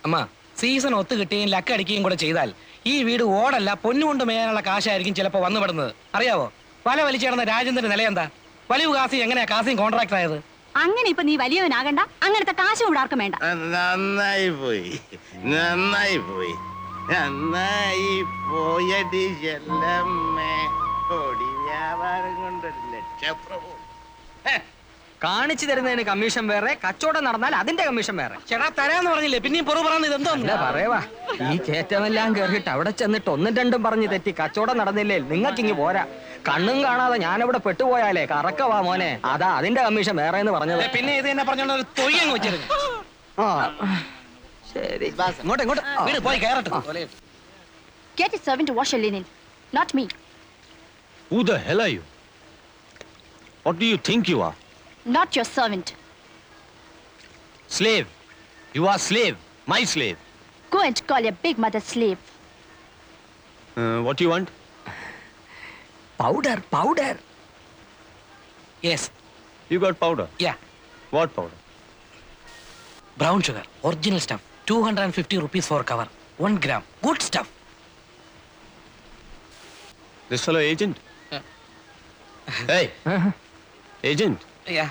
അമ്മ സീസൺ ഒത്തു കിട്ടുകയും ലക്ക് അടിക്കുകയും കൂടെ ചെയ്താൽ ഈ വീട് ഓടല്ല പൊന്നുകൊണ്ട് മേയാനുള്ള കാശായിരിക്കും ചിലപ്പോ വന്നുപെടുന്നത്. അറിയാവോ? വല വലിച്ചേർന്ന രാജേന്ദ്രന്റെ നില എന്താ? വലിയ കാസി എങ്ങനെയാ കാസിയും കോൺട്രാക്ടർ ആയത്? അങ്ങനെ ഇപ്പൊ നീ വലിയവനാകണ്ട, അങ്ങനത്തെ കാശും ഇവിടെ ആർക്കും വേണ്ട. നന്നായി പോയി, നന്നായി പോയി, നന്നായി പോയടി ചെല്ലമ്മേ. കൊടി വ്യാപാരം കൊണ്ട് 1 ലക്ഷം പ്രഭു. കാണിച്ചു തരുന്നതിന് കമ്മീഷൻ വേറെ, കച്ചവടം നടന്നാൽ അതിന്റെ കമ്മീഷൻ വേറെ. ചേട്ടാ തരാന്ന് പറഞ്ഞില്ലേ, പിന്നെയും പുറു പറയുന്നത് എന്തോ പറയവാ. ഈ കയറ്റമെല്ലാം കേറിയിട്ട് അവിടെ ചെന്നിട്ട് 1-2 പറഞ്ഞ് തെറ്റി കച്ചവടം നടന്നില്ലേ നിങ്ങൾക്കിങ്ങി പോരാ. കണ്ണും കാണാതെ ഞാനവിടെ പെട്ടുപോയാലേ കറക്കവാ മോനെ. അതാ അതിന്റെ കമ്മീഷൻ വേറെ എന്ന് പറഞ്ഞത്. പിന്നെ ഇത് തന്നെ പറഞ്ഞോണ്ട് ഒരു തൊയ്യങ്ങ് വെച്ചിരുന്നു. ശരി, ഇങ്ങോട്ട് ഇങ്ങോട്ട് വീട് പോയി കയറട്ടെ. Get a servant to wash your linen, not me. Who the hell are you? What do you think you are? Not your servant. Slave. You are slave. My slave. Go and call your big mother slave. What do you want? Powder powder. Yes. You got powder? Yeah. What powder? Brown sugar. Original stuff. 250 rupees for cover. 1 gram. Good stuff. This fellow agent? Hey. Agent. Yeah.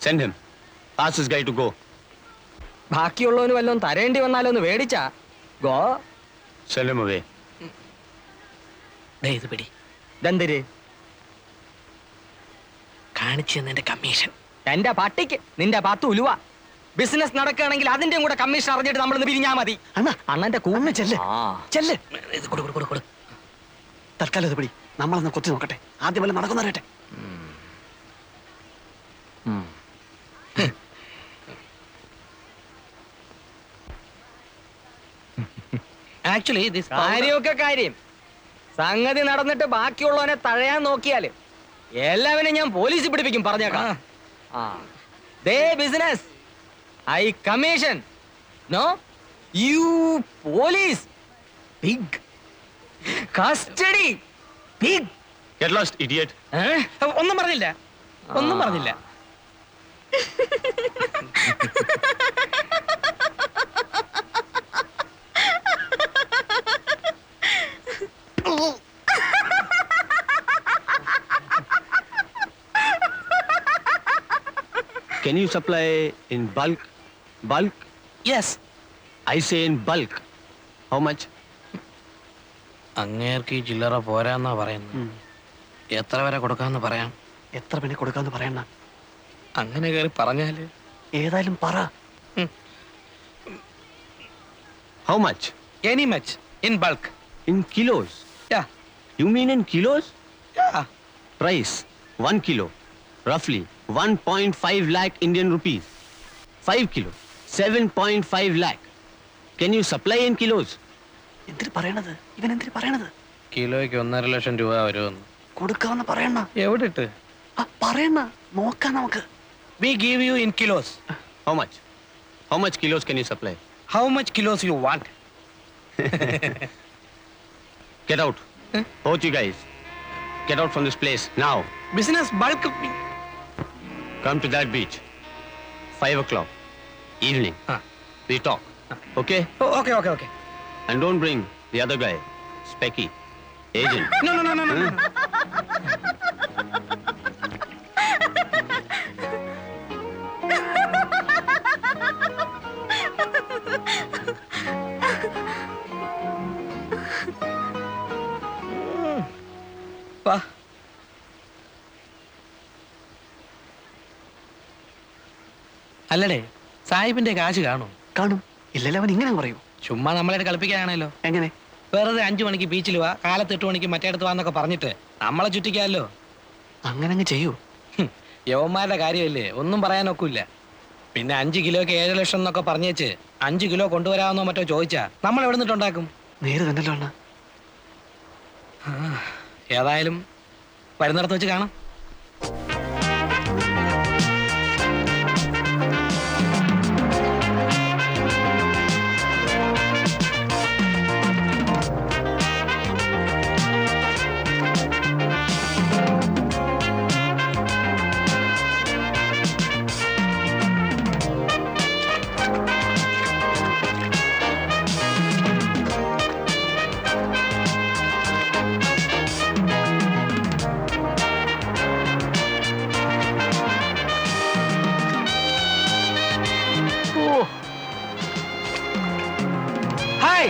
Send him. Ask this guy to go. ബാക്കിയുള്ളവന് വല്ലതും തരേണ്ടി വന്നാലോ ഒന്ന് മേടിച്ചാ. Go. Send him away. ഇത് പിടി. ദന്തര് കാണിച്ചു തന്നതിന്റെ commission. എന്റെ പട്ടിക്ക് നിന്റെ 10 ഉലുവ. ബിസിനസ് നടക്കുകയാണെങ്കിൽ അതിന്റെയും കൂടെ കമ്മീഷൻ അറിഞ്ഞിട്ട് നമ്മളൊന്ന് പിരിഞ്ഞാ മതി. അണ്ണന്റെ കൂന്ന് ചെല്ല് ചെല്ല്. ഇത് കൊടു കൊടു കൊടു. തൽക്കാലം ഇത് പിടി, നമ്മളൊന്ന് കൊത്തി നോക്കട്ടെ. ആദ്യം വല്ല നടക്കുന്നറിയട്ടെ. ആക്ച്വലി കാര്യമൊക്കെ കാര്യം. സംഗതി നടന്നിട്ട് ബാക്കിയുള്ളവനെ തഴയാൻ നോക്കിയാല് എല്ലാവരും ഞാൻ പോലീസിൽ പിടിപ്പിക്കും, പറഞ്ഞേക്കാം. ദേ business, I commission. No you police. Pig custody. Pig. Get lost, idiot. ഒന്നും പറഞ്ഞില്ല, ഒന്നും പറഞ്ഞില്ല. Can you supply in bulk? Bulk? Yes. I say in bulk. How much? അങ്ങേർക്ക് ഈ ചില്ലറ പോരാന്നാ പറയുന്നത്. എത്ര വരെ കൊടുക്കാന്ന് പറയാം. എത്ര പിന്നെ കൊടുക്കാന്ന് പറയണ? അങ്ങനെ കയറി പറഞ്ഞാല് ഏതായാലും പറ. How much? Any much. In bulk. In kilos? Yeah. You mean in kilos? Yeah. Price 1 kilo, roughly 1.5 lakh Indian rupees. 5 kilo, 7.5 lakh. Can you supply in kilos? എന്തിന് പറയണത്? ഇവൻ എന്തിന് പറയണത്? കിലോയ്ക്ക് 1.5 ലക്ഷം രൂപ വരുമെന്ന്. കൊടുക്കാന്ന് പറയണ. എവിടെ ഇട്ട് പറയണ, നോക്കാം നമുക്ക്. We give you in kilos. How much? How much kilos can you supply? How much kilos you want? Get out. Both you guys. Get out from this place now. Business bulk. Come to that beach. 5 o'clock. Evening. We talk. Okay? Okay okay okay. And don't bring the other guy, Specky, agent. No, no, no, no, no. വാ. അല്ലടേ, സാഹിബിന്റെ കാശ് കാണും. കാണും. ഇല്ലല്ലോ, അവൻ ഇങ്ങനെ പറയൂ. ചുമ്മാ നമ്മളെ കളിപ്പിക്കാനാണല്ലോ. എങ്ങനെ? വെറുതെ 5 മണിക്ക് ബീച്ചിൽ വാ, കാലത്ത് 8 മണിക്ക് മറ്റേടത്ത് വാന്നൊക്കെ പറഞ്ഞിട്ട് നമ്മളെ ചുറ്റിക്കാമല്ലോ. അങ്ങനെ അങ്ങ് ചെയ്യൂ. യവന്മാരുടെ കാര്യമല്ലേ, ഒന്നും പറയാനൊക്കില്ല. പിന്നെ 5 കിലോയ്ക്ക് 7 ലക്ഷം എന്നൊക്കെ പറഞ്ഞേച്ച് 5 കിലോ കൊണ്ടുവരാമെന്നോ മറ്റോ ചോദിച്ചാ നമ്മൾ എവിടെ നിന്നിട്ടുണ്ടാക്കും? നേരെ തന്നല്ലോ അണ്ണ. ഏതായാലും വരുന്നിടത്ത് വെച്ച് കാണാം. Hi.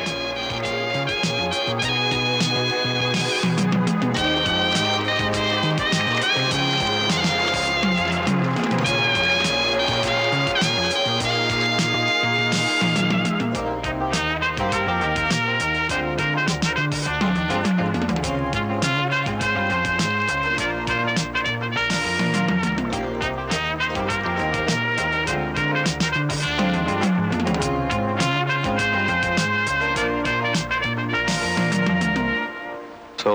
So,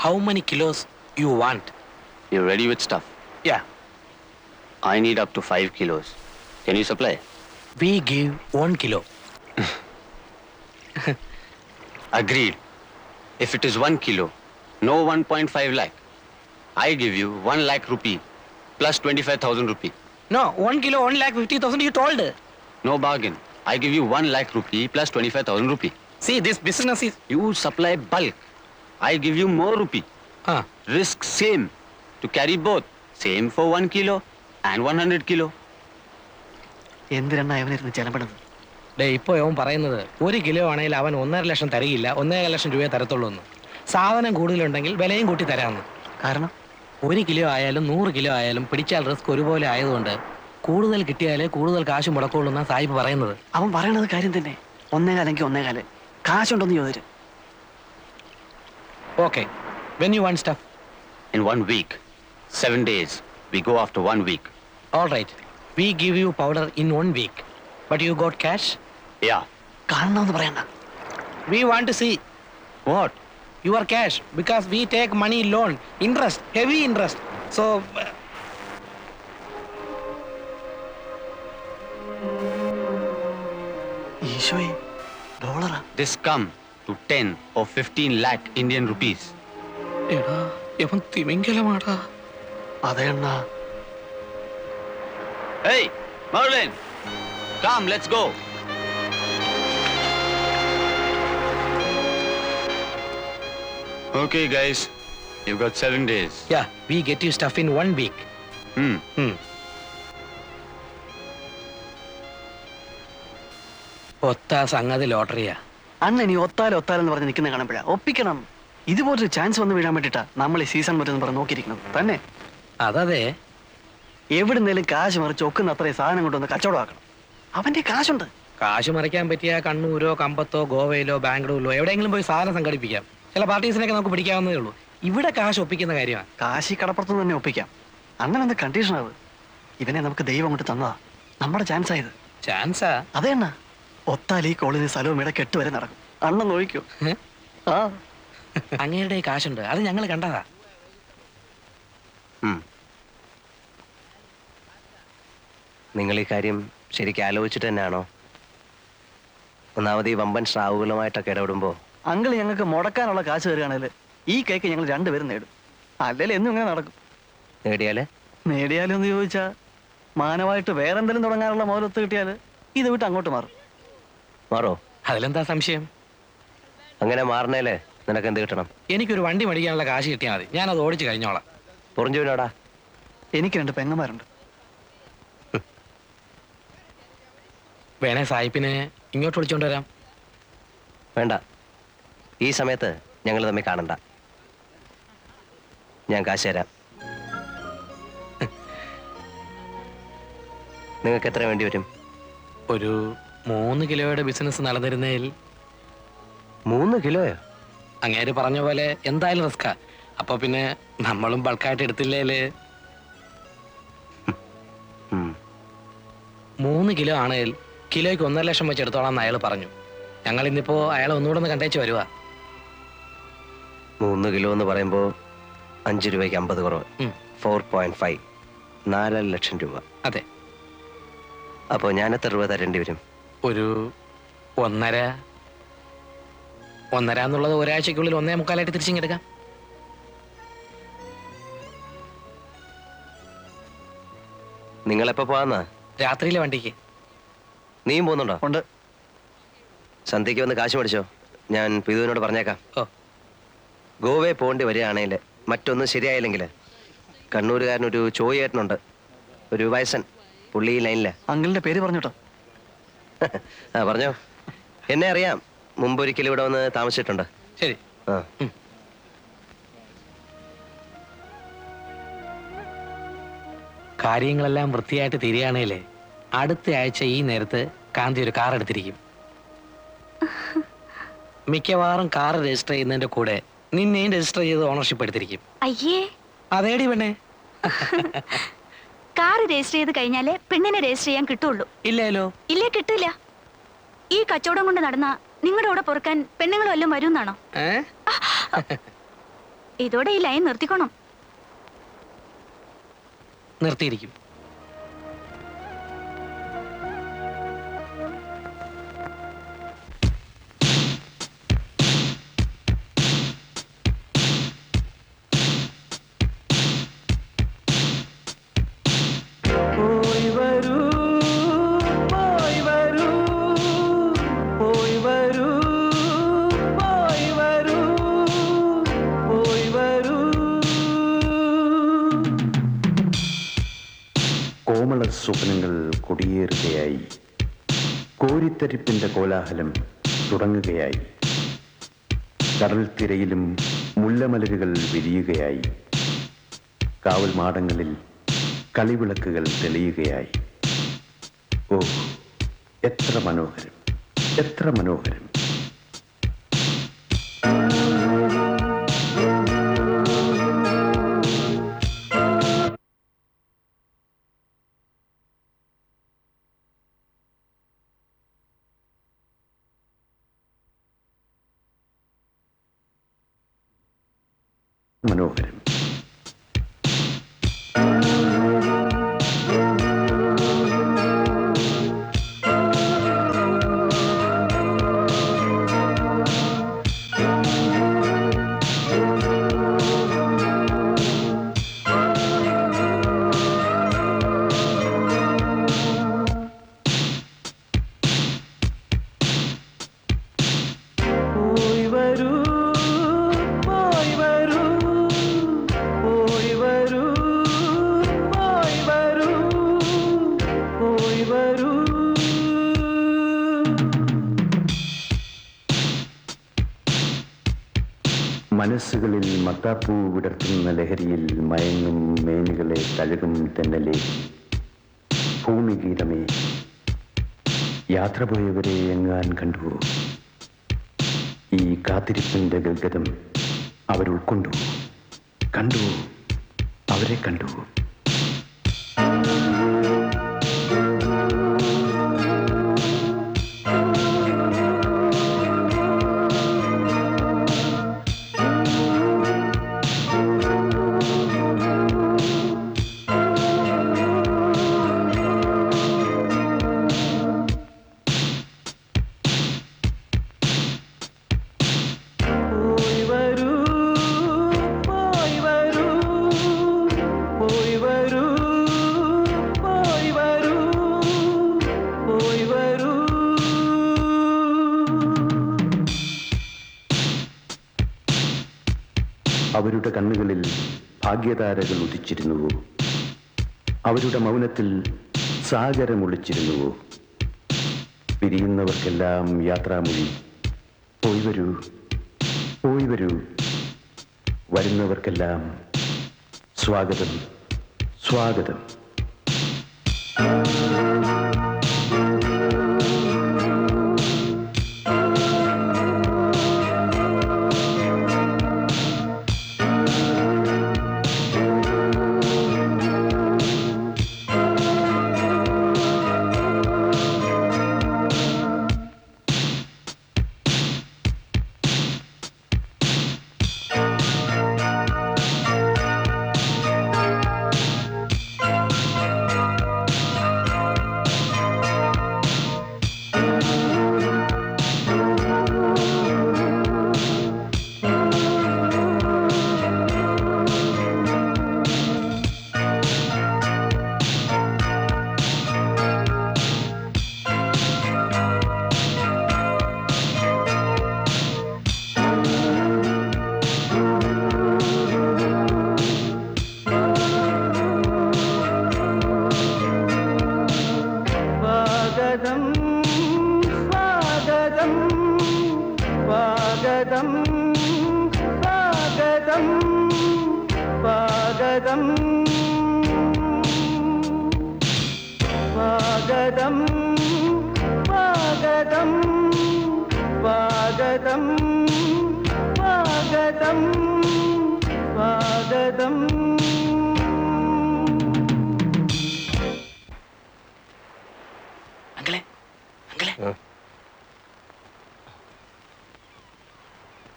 How many kilos you want? you're ready with stuff? Yeah. I need up to 5 kilos. Can you supply? We give 1 kilo. Agreed. If it is 1 kilo, no 1.5 lakh. I give you 1 lakh rupee plus 25,000 rupee. No, 1 kilo 1,50,000 you told. No bargain. I give you 1 lakh rupee plus 25,000 rupee. See, this business is... You supply bulk. I give you more rupee. Risk same. To carry both. Same for 1 kilo and 100 kilo. എന്തിനാ അവനിരുന്ന് ചെലപ്പെടുന്നത്? Day, ഇപ്പൊ അവൻ പറയുന്നത് 1 kilo ആണെങ്കിൽ അവൻ 1.5 ലക്ഷം തരികയില്ല, 1.5 ലക്ഷം രൂപയെ തരത്തുള്ളൂ എന്ന്. സാധനം കൂടുതലുണ്ടെങ്കിൽ വിലയും കൂട്ടി തരാമെന്ന്. കാരണം 1 കിലോ ആയാലും 100 കിലോ ആയാലും പിടിച്ചാൽ റിസ്ക് ഒരുപോലെ ആയതുകൊണ്ട് കൂടുതൽ കിട്ടിയാലേ കൂടുതൽ കാശ് മുടക്കുള്ളൂ എന്നാ സാഹിബ് പറയുന്നത്. അവൻ പറയണത് കാര്യം തന്നെ. 1.25 1.25 കാശുണ്ടോന്ന് ചോദിച്ചു. Okay. When you want stuff? In 1 week. 7 days. We go after 1 week. All right. We give you powder in 1 week. But you got cash? Yeah. കാണണമെന്ന് പറയണ്ട. We want to see What? your cash because we take money loan, interest, heavy interest. So ഈശോയെ, ഡോളറാ? This come to 10 or 15 lakh Indian rupees. എടാ, ഇവൻ തിമിംഗലമാടാ. അതെ അണ്ണാ. Hey, Merlin! Come, let's go. Okay, guys. You've got 7 days. Yeah, we get you stuff in 1 week. ഒത്ത സംഗതി ലോട്ടറിയാ. അണ്ണ ഇനി ഒത്താലെന്ന് പറഞ്ഞ് നിൽക്കുന്ന കാണുമ്പോഴാ ഒപ്പിക്കണം. ഇതുപോലൊരു ചാൻസ് വന്ന് വീഴാൻ വേണ്ടിട്ടാ നമ്മൾ ഈ സീസൺ മറ്റെന്ന് പറഞ്ഞ് നോക്കിയിരിക്കുന്നത് തന്നെ. അതതെ. എവിടുന്നേലും കാശ് മറിച്ച് ഒക്കുന്ന അത്രയും സാധനം കൊണ്ടുവന്ന് കച്ചവടമാക്കണം. അവന്റെ കാശുണ്ട്. കാശ് മറിക്കാൻ പറ്റിയ കണ്ണൂരോ കമ്പത്തോ ഗോവയിലോ ബാംഗ്ലൂരിലോ എവിടെയെങ്കിലും പോയി സാധനം സംഘടിപ്പിക്കാം. ചില പാർട്ടീസിനൊക്കെ നമുക്ക് പിടിക്കാവുന്നതേ ഉള്ളൂ. ഇവിടെ കാശ് ഒപ്പിക്കുന്ന കാര്യമാണ്. കാശി കടപ്പുറത്ത് തന്നെ ഒപ്പിക്കാം. അങ്ങനെ എന്ത് കണ്ടീഷൻ അത്? ഇവനെ നമുക്ക് ദൈവം കൊണ്ട് തന്നതാ. നമ്മുടെ ചാൻസ് ആയത്. ചാൻസാ? അതെ അണ്ണ. ഒത്താൽ ഈ കോളിന് സ്ഥലവും ഇവിടെ കെട്ടുവരെ നടക്കും. അണ്ണൻ നോക്കിക്കോ. ആ, അങ്ങയുടെ കാശുണ്ട്, അത് ഞങ്ങൾ കണ്ടതാ. നിങ്ങൾ ഈ കാര്യം ശരിക്കും ആലോചിച്ചിട്ട് തന്നെയാണോ? ഒന്നാമത് ഈ വമ്പൻ സ്രാവുകളുമായിട്ടൊക്കെ ഇടപെടുമ്പോ അങ്കിൾ ഞങ്ങൾക്ക് മുടക്കാനുള്ള കാശ് തരികയാണെങ്കിൽ ഈ കേക്ക് ഞങ്ങൾ രണ്ടുപേരും നേടും. അല്ലെങ്കിൽ എന്നും ഇങ്ങനെ നടക്കും. നേടിയാലേ നേടിയാലും എന്ന് ചോദിച്ചാൽ മാനമായിട്ട് വേറെന്തെങ്കിലും തുടങ്ങാനുള്ള മോലത്ത് കിട്ടിയാൽ ഇത് വിട്ട് അങ്ങോട്ട് മാറും. മാറോ? അതിലെന്താ സംശയം? അങ്ങനെ മാറണേലേ നിനക്ക് എന്ത് കിട്ടണം? എനിക്കൊരു വണ്ടി മേടിക്കാനുള്ള കാശ് കിട്ടിയാൽ മതി, ഞാനത് ഓടിച്ച് കഴിഞ്ഞോളാം. പൊറിഞ്ചുവിനോടാ? എനിക്ക് 2 പെങ്ങന്മാരുണ്ട്. വേണേ സായിപ്പിനെ ഇങ്ങോട്ട് വിളിച്ചോണ്ട് വരാം. വേണ്ട, ഈ സമയത്ത് ഞങ്ങൾ തമ്മിൽ കാണണ്ട. ഞാൻ കാശ് തരാം. നിങ്ങൾക്ക് എത്ര വേണ്ടി വരും? ഒരു 3 കിലോയുടെ ബിസിനസ് നടന്നിരുന്നതിൽ. 3 കിലോയോ? അങ്ങേര് പറഞ്ഞ പോലെ എന്തായാലും റിസ്കാ. അപ്പൊ പിന്നെ നമ്മളും ബൾക്കായിട്ട് എടുത്തില്ലേല്. 3 കിലോ ആണെങ്കിൽ കിലോയ്ക്ക് 1.5 ലക്ഷം വെച്ച് എടുത്തോളാം അയാൾ പറഞ്ഞു. ഞങ്ങൾ ഇന്നിപ്പോ അയാളെ ഒന്നുകൂടെ ഒന്ന് കണ്ടേച്ച് വരുവാ. 3 കിലോ എന്ന് പറയുമ്പോ 5 രൂപയ്ക്ക് 50 കുറവ്. 4.5 4 ലക്ഷം രൂപ. അതെ. അപ്പോ ഞാൻ എത്ര രൂപ തരേണ്ടി വരും? ഒരു 1.5 എന്നുള്ളത് ഒരാഴ്ചക്കുള്ളിൽ 1.25 തിരിച്ചിങ്ങെടുക്കാം. നിങ്ങളെപ്പോ പോവാന്നാ? രാത്രിയിലെ വണ്ടിക്ക്. നീയും പോകുന്നുണ്ടോ? ഉണ്ട്. സന്ധ്യയ്ക്ക് വന്ന് കാശ് മേടിച്ചോ, ഞാൻ പിതുവിനോട് പറഞ്ഞേക്കാം. ഗോവയെ പോകേണ്ടി വരികയാണെങ്കിൽ മറ്റൊന്നും ശരിയായില്ലെങ്കിൽ കണ്ണൂരുകാരനൊരു ചോയേട്ടനുണ്ട്, ഒരു വയസ്സൻ, പുള്ളി ലൈനില്ല. അങ്കിളിന്റെ പേര് പറഞ്ഞോട്ടോ. ആ പറഞ്ഞോ. എന്നെ അറിയാം, മുമ്പൊരിക്കലും ഇവിടെ വന്ന് താമസിച്ചിട്ടുണ്ട്. ശരി. ആ കാര്യങ്ങളെല്ലാം വൃത്തിയായിട്ട് തിരിയാണേലേ അടുത്ത ആഴ്ച ഈ നേരത്ത് കാന്തി ഒരു കാർ എടുത്തിരിക്കും. മിക്കവാറും കാർ രജിസ്റ്റർ ചെയ്യുന്നതിന്റെ കൂടെ നിന്നെയും രജിസ്റ്റർ ചെയ്ത് ഓണർഷിപ്പ് എടുത്തിരിക്കും. അയ്യേ, അതേടി പെണ്ണേ. കാർ രജിസ്റ്റർ ചെയ്ത് കഴിഞ്ഞാലേ പെണ്ണിനെ രജിസ്റ്റർ ചെയ്യാൻ കിട്ടുള്ളൂ. ഇല്ലല്ലോ. ഇല്ലേ, കിട്ടില്ല. ഈ കച്ചവടം കൊണ്ട് നടന്ന നിങ്ങളുടെ കൂടെ പൊറുക്കാൻ പെണ്ണുങ്ങൾ വല്ലതും വരുമെന്നാണോ? ഇതോടെ ഈ ലൈൻ നിർത്തിക്കോണം. നിർത്തിയിരിക്കും. കോമള സ്വപ്നങ്ങൾ കൊടിയേറുകയായി, കോരിത്തരിപ്പിന്റെ കോലാഹലം തുടങ്ങുകയായി, കടൽ തിരയിലും മുല്ലമലരുകൾ വിരിയുകയായി, കാവൽ മാടങ്ങളിൽ കളിവിളക്കുകൾ തെളിയുകയായി. ഓ, എത്ര മനോഹരം, എത്ര മനോഹരം! മനോഹരം. മനസ്സുകളിൽ മത്താപ്പൂ വിടർത്തുന്ന ലഹരിയിൽ മയങ്ങും മേനികളെ തഴുകും തെന്നലേ, ഭൂമിഗീതമേ, യാത്ര പോയവരെ എങ്ങാൻ കണ്ടുവോ? ഈ കാത്തിരിപ്പിന്റെ ഗൽഗതം അവരുൾക്കൊണ്ടുവോ? കണ്ടുവോ? അവരെ കണ്ടുവോ? പോയി വരൂ അവരുടെ കണ്ണുകളിൽ ഭാഗ്യതാരകൾ ഉദിച്ചിരുന്നുവോ? അവരുടെ മൗനത്തിൽ സാഗരമൊളിച്ചിരുന്നുവോ? പിരിയുന്നവർക്കെല്ലാം യാത്രാമൊഴി, പോയി വരൂ, പോയി വരൂ. വരുന്നവർക്കെല്ലാം സ്വാഗതം, സ്വാഗതം.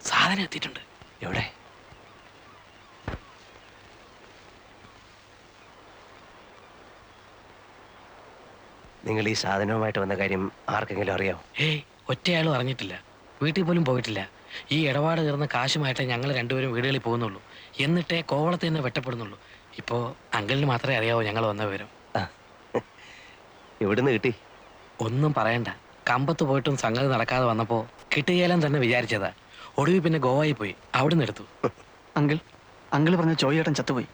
സാധനം എത്തിയിട്ടുണ്ട്. എവിടെ? നിങ്ങൾ ഈ സാധനവുമായിട്ട് വന്ന കാര്യം ആർക്കെങ്കിലും അറിയാമോ? ഏയ്, ഒറ്റയാളും അറിഞ്ഞിട്ടില്ല. വീട്ടിൽ പോലും പോയിട്ടില്ല. ഈ ഇടപാട് തീർന്ന കാശുമായിട്ടേ ഞങ്ങൾ രണ്ടുപേരും വീടുകളിൽ പോകുന്നുള്ളൂ. എന്നിട്ടേ കോവളത്തിൽ നിന്ന് വെട്ടപ്പെടുന്നുള്ളൂ. ഇപ്പോ അങ്കിളിന് മാത്രമേ അറിയാവൂ ഞങ്ങൾ വന്ന വിവരം. എവിടുന്ന് കിട്ടി? ഒന്നും പറയണ്ട. കമ്പത്ത് പോയിട്ടും സംഗതി നടക്കാതെ വന്നപ്പോ കിട്ടുകയില്ലെന്ന് തന്നെ വിചാരിച്ചതാ. ഒടുവിൽ പിന്നെ ഗോവയിൽ പോയി അവിടുന്ന് എടുത്തു. അങ്കിൾ പറഞ്ഞ ചോയ്യേട്ടൻ ചത്തുപോയി.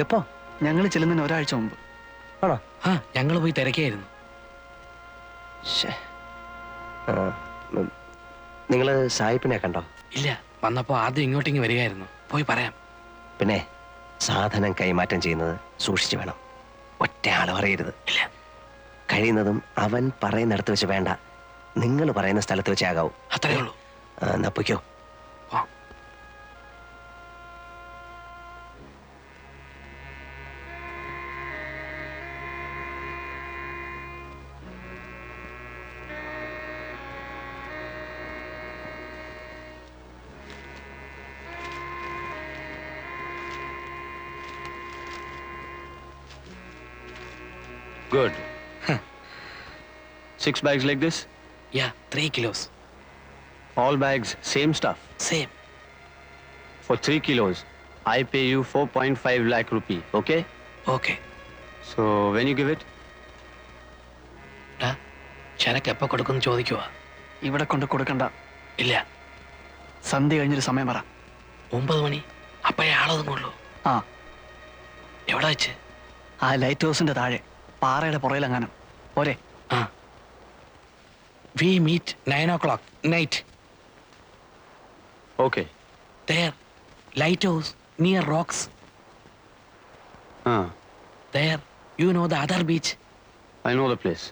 എപ്പോ? ഞങ്ങൾ ചെല്ലുന്നതിന് ഒരാഴ്ച മുമ്പ്. ആണോ? ആ, ഞങ്ങൾ പോയി തിരക്കായിരുന്നു. നിങ്ങള് സായിപ്പിനെ കണ്ടോ? ഇല്ല, വന്നപ്പോ ആദ്യം ഇങ്ങോട്ടേക്ക് വരികയായിരുന്നു. പോയി പറയാം. പിന്നെ സാധനം കൈമാറ്റം ചെയ്യുന്നത് സൂക്ഷിച്ചു വേണം. ഒറ്റ ആളും അറിയരുത്. ഇല്ല, കഴിയുന്നതും അവൻ പറയുന്നിടത്ത് വെച്ച് വേണ്ട, നിങ്ങൾ പറയുന്ന സ്ഥലത്ത് വെച്ചാകാവൂ. അത്രേ ഉള്ളൂ. എന്നാ പൊയ്ക്കോ. Good. 6 bags like this? Yeah, 3 kilos. All bags, same stuff. Same. For 3 kilos, I pay you 4.5 lakh rupee, okay? Okay. So, when you give it? ചരക്ക് എപ്പോ കൊടുക്കുന്നു ചോദിക്കുവാ. ഇവിടെ കൊണ്ട് കൊടുക്കണ്ട. ഇല്ല, സന്ധ്യ കഴിഞ്ഞൊരു സമയം പറ. 9 മണി. അപ്പോഴേ ആളൊതുങ്ങുള്ളൂ. ആ, എവിടെ വെച്ച്? ആ ലൈറ്റ് ഹൗസിന്റെ താഴെ പാറയുടെ പുറയിലെങ്ങാനും പോരെ? ആ. We meet 9 o'clock night. Okay. There, lighthouse near rocks. There, you know the other beach. I know the place.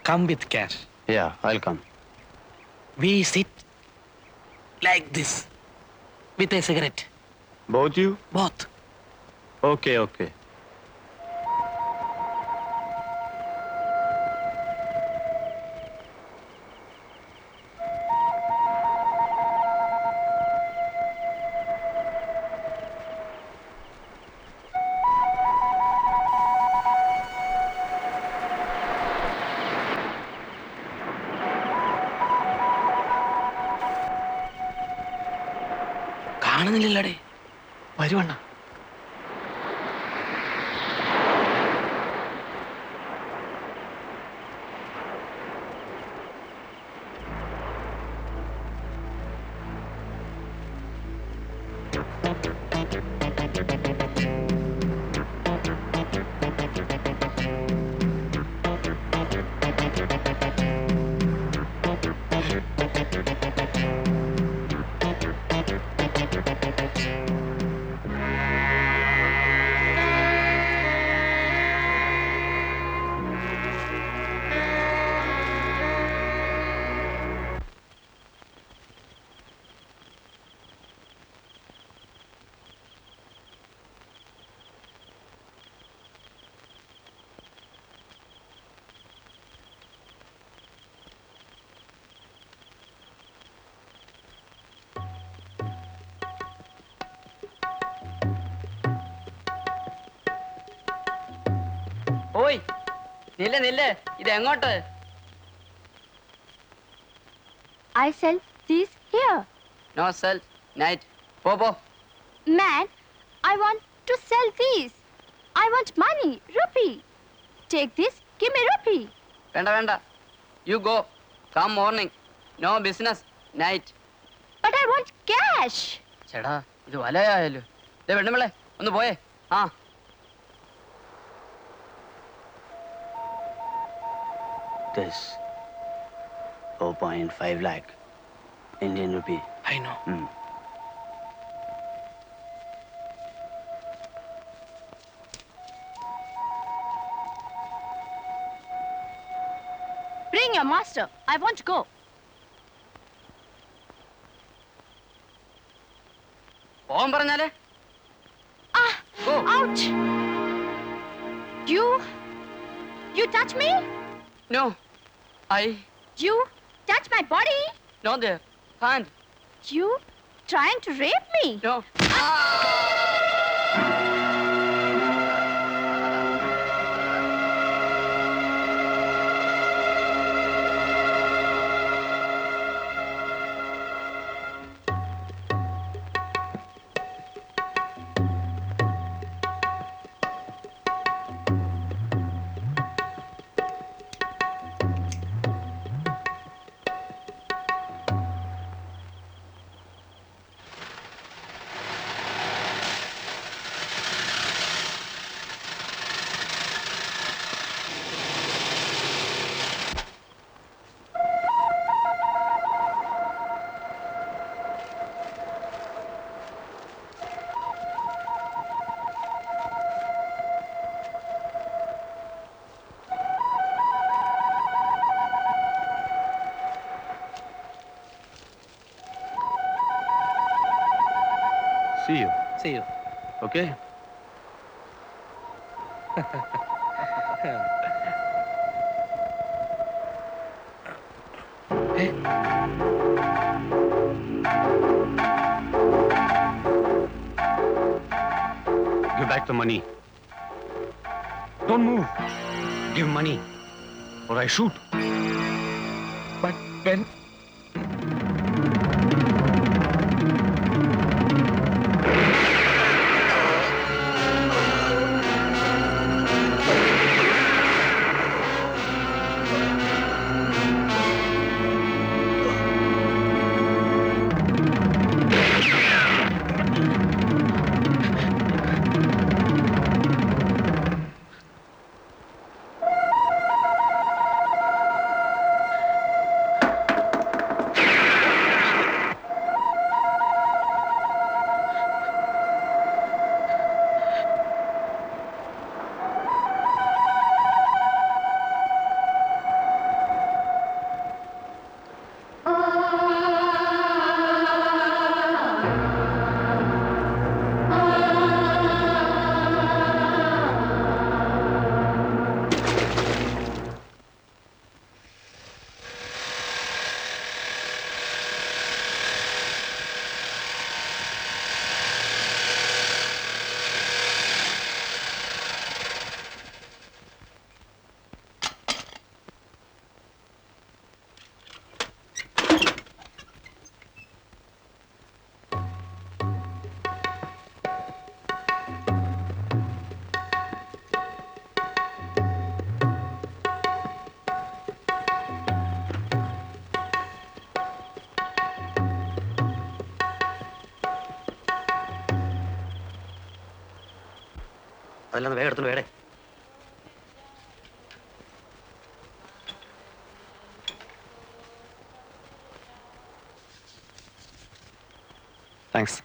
Come with cash. Yeah, I'll come. We sit like this with a cigarette. Both you? Both. Okay, okay. കാണുന്നില്ലല്ലേ? വരുവണ്ണ. ഓയ് നില്ല നില്ല ഇത് എങ്ങോട്ട്? I sell these here. No sell night. പോ. Man, I want to sell these. I want money, rupee. Take this, give me rupee. വേണ്ട. You go. Come morning. No business night. But I want cash. ചേടാ ഇത് വലയായല്ലോ. ദേ പെണ്ണുമ്പിള്ളേ ഒന്ന് പോയേ. ആ This 4.5 lakh Indian rupee. I know. Bring your master. I want to go. പോകാൻ പറഞ്ഞാലേ. Ah! Go. Ouch! You touch me? No. You touch my body? No there. Can't. You trying to rape me? No. See you. Okay? Give back the money. Don't move. Give money, or I shoot. But when... അതെല്ലാം വേഗം എടുത്തു വേടേ. Thanks.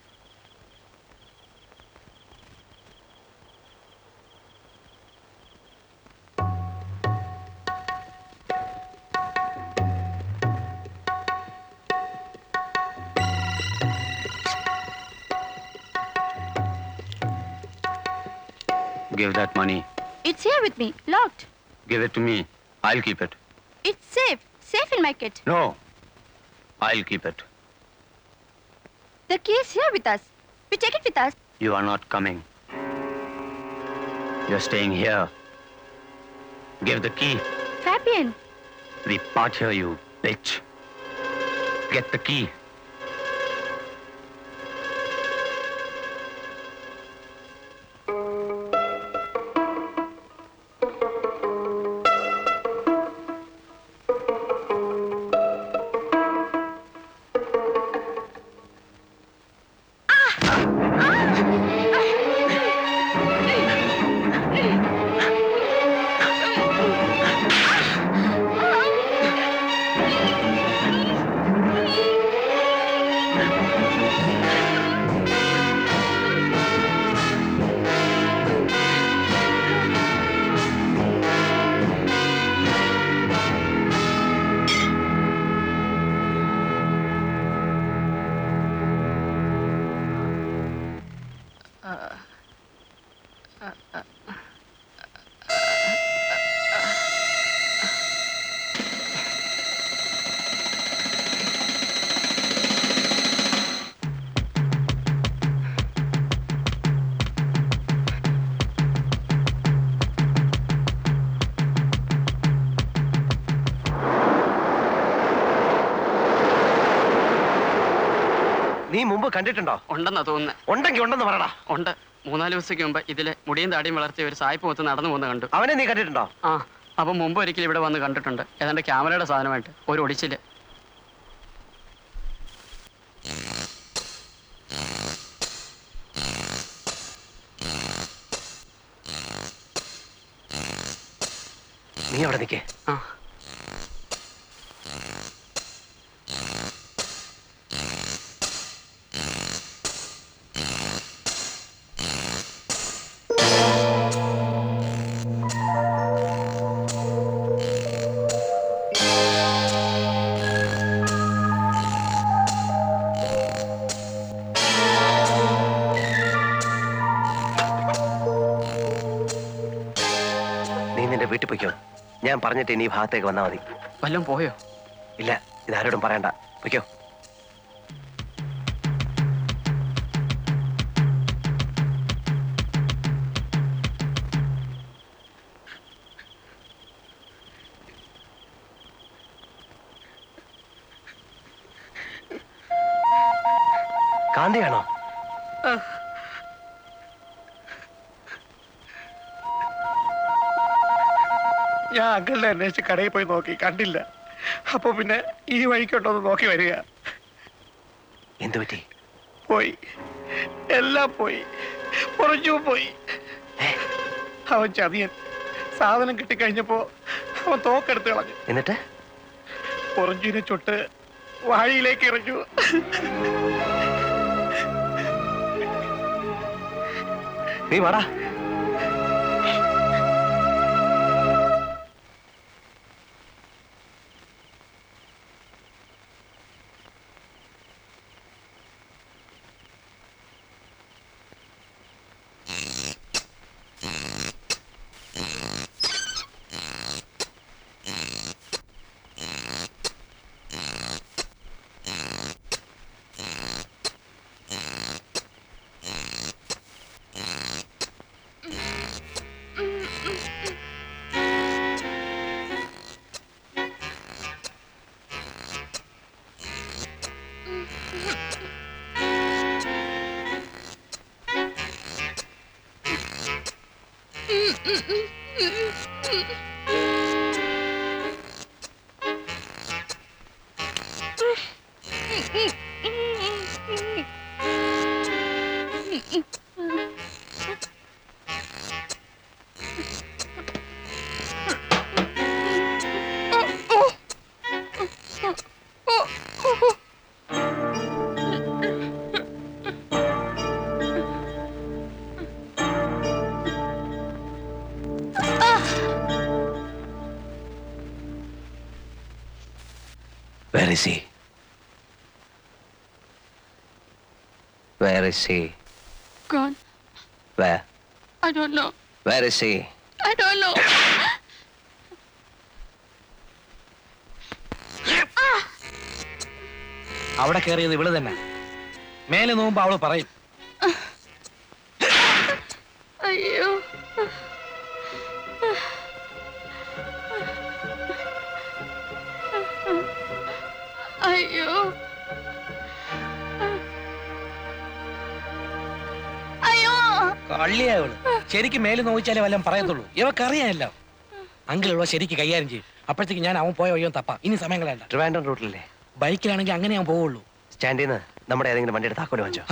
Give that money. It's here with me, locked. Give it to me. I'll keep it. It's safe. Safe in my kit. No. I'll keep it. The key is here with us. We take it with us. You are not coming. You're staying here. Give the key. Fabian. We part here, you bitch. Get the key. നീ മുമ്പ് കണ്ടിട്ടുണ്ടോ? ഉണ്ടെന്നാ തോന്നുന്നത്. ഉണ്ടെങ്കിൽ ഉണ്ടെന്ന് പറയടാ. ഉണ്ട്. 3-4 ദിവസത്തേക്ക് മുമ്പ് ഇതിലെ മുടിയും താടിയും വളർത്തിയ ഒരു സായിപ്പ് മൊത്തം നടന്നു പോകുന്ന കണ്ടു. അവനെ നീ കണ്ടിട്ടുണ്ടോ? ആ, അപ്പം മുമ്പ് ഒരിക്കലും ഇവിടെ വന്ന് കണ്ടിട്ടുണ്ട്. ഏതാണ്ട് ക്യാമറയുടെ സാധനമായിട്ട് ഒരു ഒടിച്ചില്. നീ അവിടെ നിൽക്കേ. ആ, വീട്ടിൽ പൊയ്ക്കോ. ഞാൻ പറഞ്ഞിട്ട് ഇനി ഈ ഭാഗത്തേക്ക് വന്നാൽ മതി. വല്ലതും പോയോ? ഇല്ല, ഇതാരോടും പറയണ്ട. പൊയ്ക്കോ. കാന്തിയാണോ? ഞാൻ അങ്കിളിനെ അന്വേഷിച്ച് കടയിൽ പോയി നോക്കി, കണ്ടില്ല. അപ്പൊ പിന്നെ ഈ വഴിക്കുണ്ടോന്ന് നോക്കി വരിക. എന്തു പറ്റി? പോയി, എല്ലാം പോയി, കുറച്ചു പോയി. അവൻ ചതിയൻ. സാധനം കിട്ടിക്കഴിഞ്ഞപ്പോ അവൻ തോക്കെടുത്ത് കളഞ്ഞു. എന്നിട്ട് പൊറഞ്ചുവിനെ ചുട്ട് വാഴയിലേക്ക് എറിഞ്ഞു. നീ വാടാ. is he? Where is he? Gone. Where? I don't know. Where is he? I don't know. അവിടെ കയറിയത് ഇവള് തന്നെ. മേലെ നോക്കുമ്പോ അവള് പറയും. അയ്യോ. അയ്യോ. അയ്യോ. കള്ളിയാ ഇവള്. ശരിക്കും മേലെ നോക്കിച്ചാലേ വല്ലതും പറയത്തുള്ളൂ. ഇവക്കറിയാമല്ലോ. അങ്കിൾ ഇവിടെ ശരിക്ക് കൈകാര്യം ചെയ്യും. അപ്പോഴത്തേക്ക് ഞാൻ അവൻ പോയ വയ്യോ തപ്പാം. ഇനി സമയം കളയണ്ട. ട്രിവാൻഡ്രം റൂട്ടിലല്ലേ? ബൈക്കിലാണെങ്കിൽ അങ്ങനെ ഞാൻ പോവുള്ളൂ. സ്റ്റാൻഡിൽ നിന്ന് നമ്മുടെ ഏതെങ്കിലും വണ്ടിയുടെ താക്കോല് വാങ്ങിച്ചോ.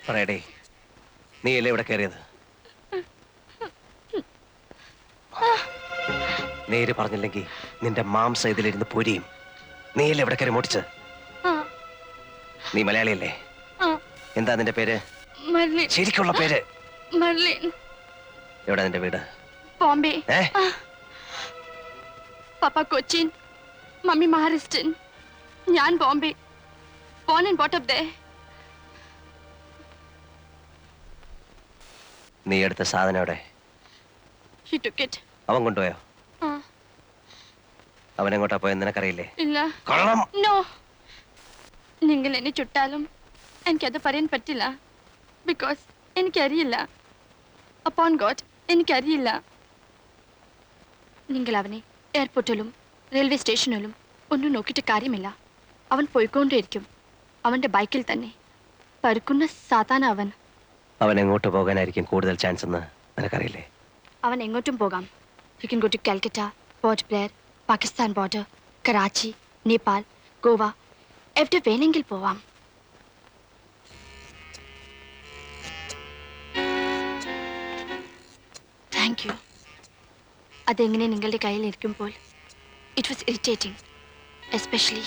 പറയടേ, നീയല്ലേ ഇവിടെ കയറിയത്? നേര് പറഞ്ഞില്ലെങ്കിൽ നിന്റെ മാംസം ഇതിലിരുന്ന് പൊരിയും. നീയല്ലേ ഇവിടെ കയറി മോട്ടിച്ച്? നീ മലയാളിയല്ലേ? എന്താ നിന്റെ പേര്? ശരിക്കുള്ള പേര്? എവിടെ നിന്റെ വീട്? ബോംബെ. പപ്പ കൊച്ചിൻ, മമ്മി മഹാരാഷ്ട്രൻ, ഞാൻ Bombay. Born and brought up there. നീ എടുത്ത സാധനം എവിടെ? He took it. അവൻ കൊണ്ടുപോയോ? അവൻ എങ്ങോട്ടാ പോയെന്ന് നിനക്കറിയില്ലേ? ഇല്ല. കള്ളം. No. നിങ്ങൾ എന്നെ ചുട്ടാലും എനിക്കത് പറയാൻ പറ്റില്ല. ബിക്കോസ് എനിക്കറിയില്ല. അപ്പോൺ ഗോഡ്, എനിക്കറിയില്ല. നിങ്ങൾ അവനെ എയർപോർട്ടിലും റെയിൽവേ സ്റ്റേഷനിലും ഒന്നും നോക്കിയിട്ട് കാര്യമില്ല. അവൻ പോയിക്കൊണ്ടേയിരിക്കും. അവന്റെ ബൈക്കിൽ തന്നെ. പരുക്കുന്ന സാധാരണ അവൻ. അവൻ എങ്ങോട്ട് പോകാനായിരിക്കും കൂടുതൽ ചാൻസ് എന്ന് നിനക്കറിയില്ലേ? അവൻ എങ്ങോട്ടും പോകാം. He can go to Calcutta, Port Blair, Pakistan border, Karachi, Nepal, Goa. എവിടെ വേണമെങ്കിൽ പോവാം. Thank you. അതെങ്ങനെ നിങ്ങളുടെ കയ്യിൽ ഇരിക്കുമ്പോൾ ഇറ്റ് വാസ് ഇറിറ്റേറ്റിംഗ്, എസ്പെഷ്യലി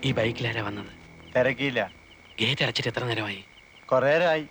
ഈ ബൈക്കിലാരാ വന്നത്? തിരക്കിയില്ല. ഗേറ്റ് അടച്ചിട്ട് എത്ര നേരമായി? കുറേ നേരമായി.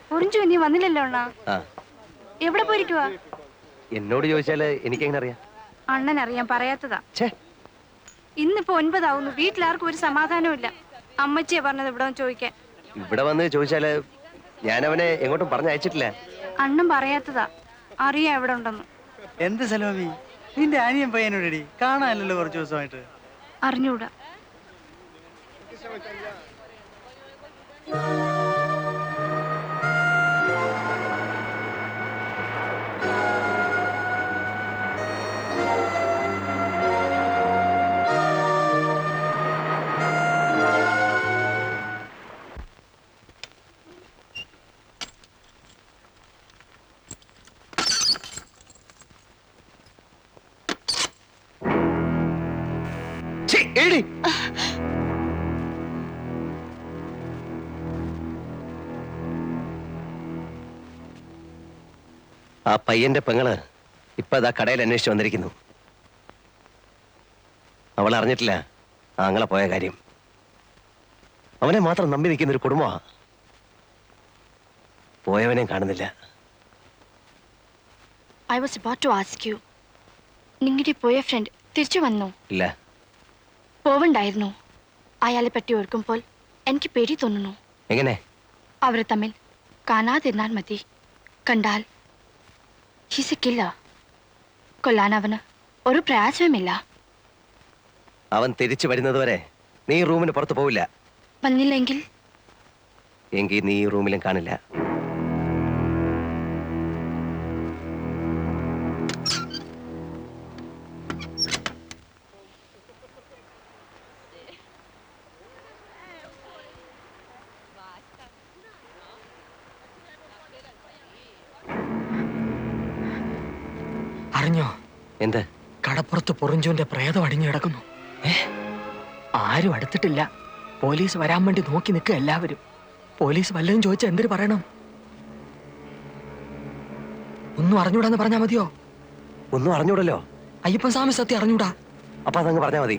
പൊറിഞ്ചു നീ വന്നില്ലല്ലോ അണ്ണാ. ആ എവിടെ പോയിരിക്കുവാ? എന്നോട് ചോദിച്ചാല് എനിക്കെങ്ങനെ അറിയാം? അണ്ണൻ അറിയാൻ പറയാത്തതാ. ഛേ, ഇന്നിപ്പോ 9 ആവുന്നു. വീട്ടിലാർക്കും ഒരു സമാധാനവും ഇല്ല. അമ്മച്ചിയെ പറഞ്ഞത് ഇവിടെ വന്ന് ചോദിക്കാൻ. ഇവിടെ വന്ന് ചോദിച്ചാല് ഞാൻ അവനെ എങ്ങോട്ടും പറഞ്ഞയച്ചിട്ടില്ല. അണ്ണൻ പറയാത്തതാ. അറിയാം എവിടെ ഉണ്ടെന്ന്. എന്ത് സലോമി, നിന്റെ അനിയൻ പയ്യനോടടി കാണാനല്ലോ കുറച്ച് ദിവസമായിട്ട്. അറിഞ്ഞൂടാ. ആ പയ്യന്റെ പെങ്ങള് ഇപ്പൊ അതാ കടയിൽ അന്വേഷിച്ച് വന്നിരിക്കുന്നു. അവൾ അറിഞ്ഞിട്ടില്ല ആങ്ങളെ പോയ കാര്യം. അവനെ മാത്രം നമ്പി നിൽക്കുന്ന ഒരു കുടുംബമാ. പോയവനെ കാണുന്നില്ല. I was about to ask you. നിങ്ങളുടെ പോയ ഫ്രണ്ട് തിരിച്ചു വന്നോ? ഇല്ല. പോവണ്ടായിരുന്നു. അയാളെ പറ്റി ഓർക്കുമ്പോൾ എനിക്ക് പേടി തോന്നുന്നു. എങ്ങനെ? അവർ തമ്മിൽ കാണാതിരുന്നാൽ മതി. കണ്ടാൽ he's a killer. കൊല്ലാൻ അവന് ഒരു പ്രയാസവുമില്ല. അവൻ തിരിച്ചു വരുന്നതുവരെ നീ റൂമിന് പുറത്ത് പോവില്ല. വന്നില്ലെങ്കിൽ എങ്കിൽ നീ ഈ റൂമിലും കാണില്ല. അറിഞ്ഞോ? എന്ത്? കടപ്പുറത്ത് പൊറിഞ്ചുവിന്റെ പ്രേതം അടിഞ്ഞു കിടക്കുന്നു. ആരും അടുത്തിട്ടില്ല. പോലീസ് വരാൻ വേണ്ടി നോക്കി നിൽക്കുക എല്ലാവരും. പോലീസ് വല്ലതും ചോദിച്ചാൽ എന്തിനു പറയണം? ഒന്നും അറിഞ്ഞൂടാന്ന് പറഞ്ഞാ മതിയോ? ഒന്നും അറിഞ്ഞൂടല്ലോ. അയ്യപ്പൻ സ്വാമി സത്യം അറിഞ്ഞൂടാ. അപ്പൊ അതങ്ങ് പറഞ്ഞാ മതി.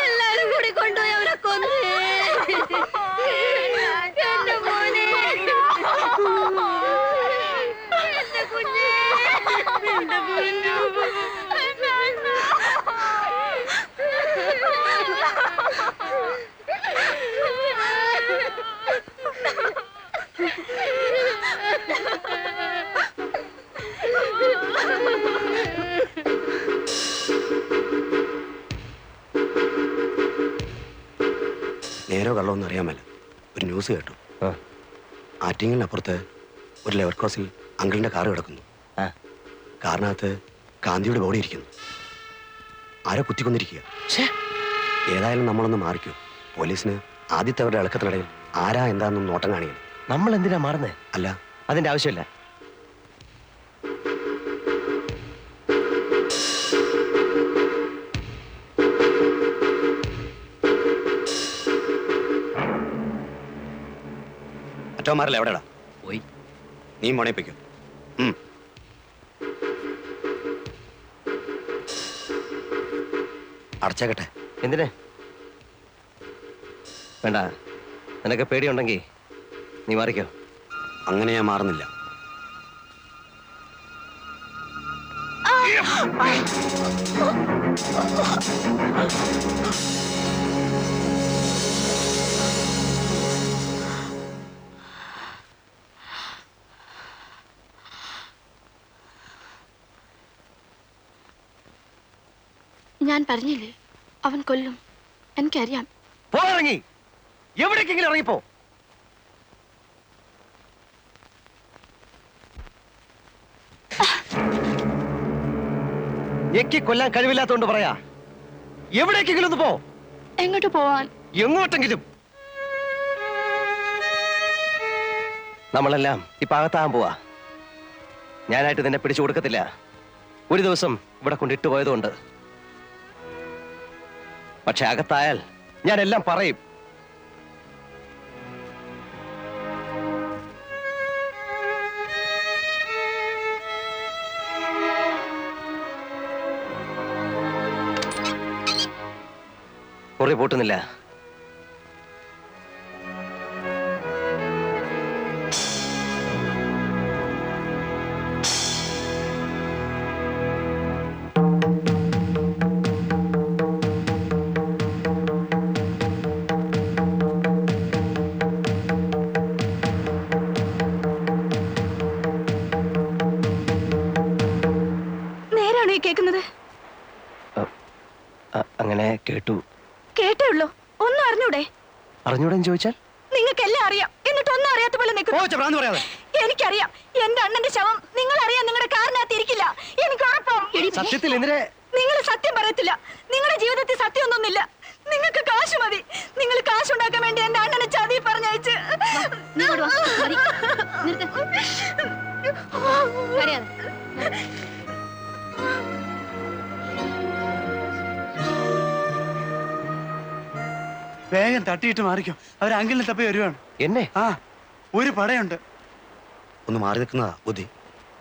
എല്ലാരും കൂടി കൊണ്ടുപോയി അവനെ കൊന്നു. എന്റെ മോനെ, എന്റെ കുഞ്ഞേ, എന്റെ കുഞ്ഞു. നേരോ കള്ളമൊന്നും അറിയാമല്ല. ഒരു ന്യൂസ് കേട്ടു. ആറ്റിങ്ങലിനപ്പുറത്ത് ഒരു ലെവർ ക്രോസിൽ അങ്കിളിന്റെ കാറ് കിടക്കുന്നു. കാറിനകത്ത് ഗാന്ധിയുടെ ബോഡി ഇരിക്കുന്നു. ആരോ കുത്തിക്കൊന്നിരിക്കുക. ഏതായാലും നമ്മളൊന്ന് മാറിക്കോ. പോലീസിന് ആദ്യത്തെ അവരുടെ ഇളക്കത്തിനിടയിൽ ആരാ എന്താണെന്നും നോട്ടം കാണിക്കണം. നമ്മൾ എന്തിനാ മാറുന്നേ? അല്ല, അതിന്റെ ആവശ്യമില്ല. മറ്റോമാരല്ല എവിടെടാ? പോയി. നീ മോണേപ്പിക്കോ. അടച്ചേക്കട്ടെ. എന്തിന്? വേണ്ട. നിനക്ക് പേടിയുണ്ടെങ്കിൽ നീ മാറിക്കോ. അങ്ങനെ ഞാൻ മാറുന്നില്ല. ഞാൻ പറഞ്ഞില്ലേ അവൻ കൊല്ലും. എനിക്കറിയാം. പോയിറങ്ങി എവിടേക്കെങ്കിലും ഇറങ്ങിപ്പോ. ഞെക്കി കൊല്ലാൻ കഴിവില്ലാത്തോണ്ട് പറയാ. എവിടേക്കെങ്കിലും ഒന്ന് പോ. എങ്ങോട്ട് പോവാൻ? എങ്ങോട്ടെങ്കിലും. നമ്മളെല്ലാം ഇപ്പൊ അകത്താകാൻ പോവാ. ഞാനായിട്ട് നിന്നെ പിടിച്ചു കൊടുക്കത്തില്ല. ഒരു ദിവസം ഇവിടെ കൊണ്ടിട്ട് പോയതുകൊണ്ട്. പക്ഷെ അകത്തായാൽ ഞാൻ എല്ലാം പറയും. മുറി പൂട്ടുന്നില്ല. നേരാണോ ഈ കേൾക്കുന്നത്? അങ്ങനെ കേട്ടു. കേട്ടേ ഉള്ളൂ, ഒന്നും അറിഞ്ഞൂടെ? അറിഞ്ഞൂടെന്ന് ചോദിച്ചാൽ നിങ്ങൾക്കെല്ലാം അറിയാം, എന്നിട്ട് ഒന്നും അറിയാത്ത പോലെ നിൽക്കുന്നു. എനിക്കറിയാം, എന്റെ അണ്ണന്റെ ശവം നിങ്ങൾ അറിയാൻ നിങ്ങളുടെ കാറിനകത്ത് ഇരിക്കില്ല. എനിക്ക് ഉറപ്പാണ്. സത്യത്തിൽ എന്തിനെ നിങ്ങൾ സത്യം പറയത്തില്ല. നിങ്ങളുടെ ജീവിതത്തിൽ സത്യമൊന്നുമില്ല. നിങ്ങൾക്ക് കാശ് മതി. നിങ്ങൾ കാശുണ്ടാക്കാൻ വേണ്ടി എന്റെ അണ്ണനെ ചതി പറഞ്ഞയച്ച്. വേഗം തട്ടിയിട്ട് മാറിക്കോ, അവർ അങ്കിളിനെ തപ്പി വരുവാണ്. എന്നെ? ആ, ഒരു പടയുണ്ട്. ഒന്ന് മാറി നിൽക്കുന്നതാ ബുദ്ധി.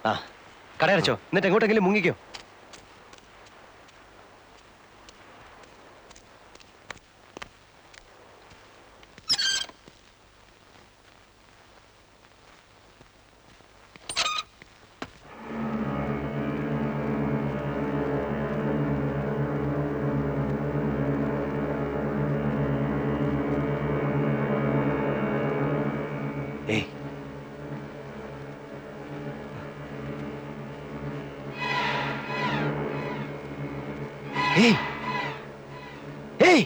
ആ, കടയടച്ചോ, എന്നിട്ട് എങ്ങോട്ടെങ്കിലും മുങ്ങിക്കോ. ഏയ്, ഏയ്, ഏയ്,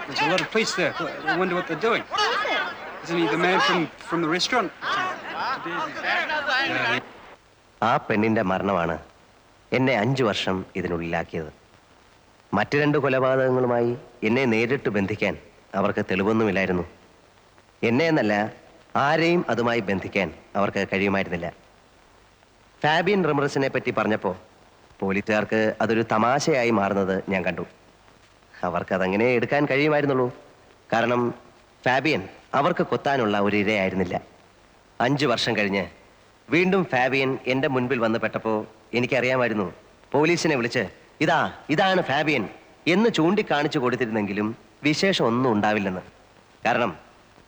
There's a lot of police there. I wonder what they're doing. Isn't he the man from the restaurant? ആ പെണ്ണിന്റെ മരണമാണ് എന്നെ 5 വർഷം ഇതിനുള്ളിലാക്കിയത്. മറ്റു 2 കൊലപാതകങ്ങളുമായി എന്നെ നേരിട്ട് ബന്ധിക്കാൻ അവർക്ക് തെളിവൊന്നുമില്ലായിരുന്നു. എന്നെ എന്നല്ല, ആരെയും അതുമായി ബന്ധിക്കാൻ അവർക്ക് കഴിയുമായിരുന്നില്ല. ഫാബിയൻ റമറസിനെ പറ്റി പറഞ്ഞപ്പോൾ പോലീസുകാർക്ക് അതൊരു തമാശയായി മാറുന്നത് ഞാൻ കണ്ടു. അവർക്കതങ്ങനെ എടുക്കാൻ കഴിയുമായിരുന്നുള്ളൂ. കാരണം ഫാബിയൻ അവർക്ക് കൊത്താനുള്ള ഒരു ഇരയായിരുന്നില്ല. 5 വർഷം കഴിഞ്ഞ് വീണ്ടും ഫാബിയൻ എൻ്റെ മുൻപിൽ വന്ന് പെട്ടപ്പോൾ എനിക്കറിയാമായിരുന്നു പോലീസിനെ വിളിച്ച് ഇതാണ് ഫാബിയൻ എന്ന് ചൂണ്ടിക്കാണിച്ചു കൊടുത്തിരുന്നെങ്കിലും വിശേഷം ഒന്നും ഉണ്ടാവില്ലെന്ന്. കാരണം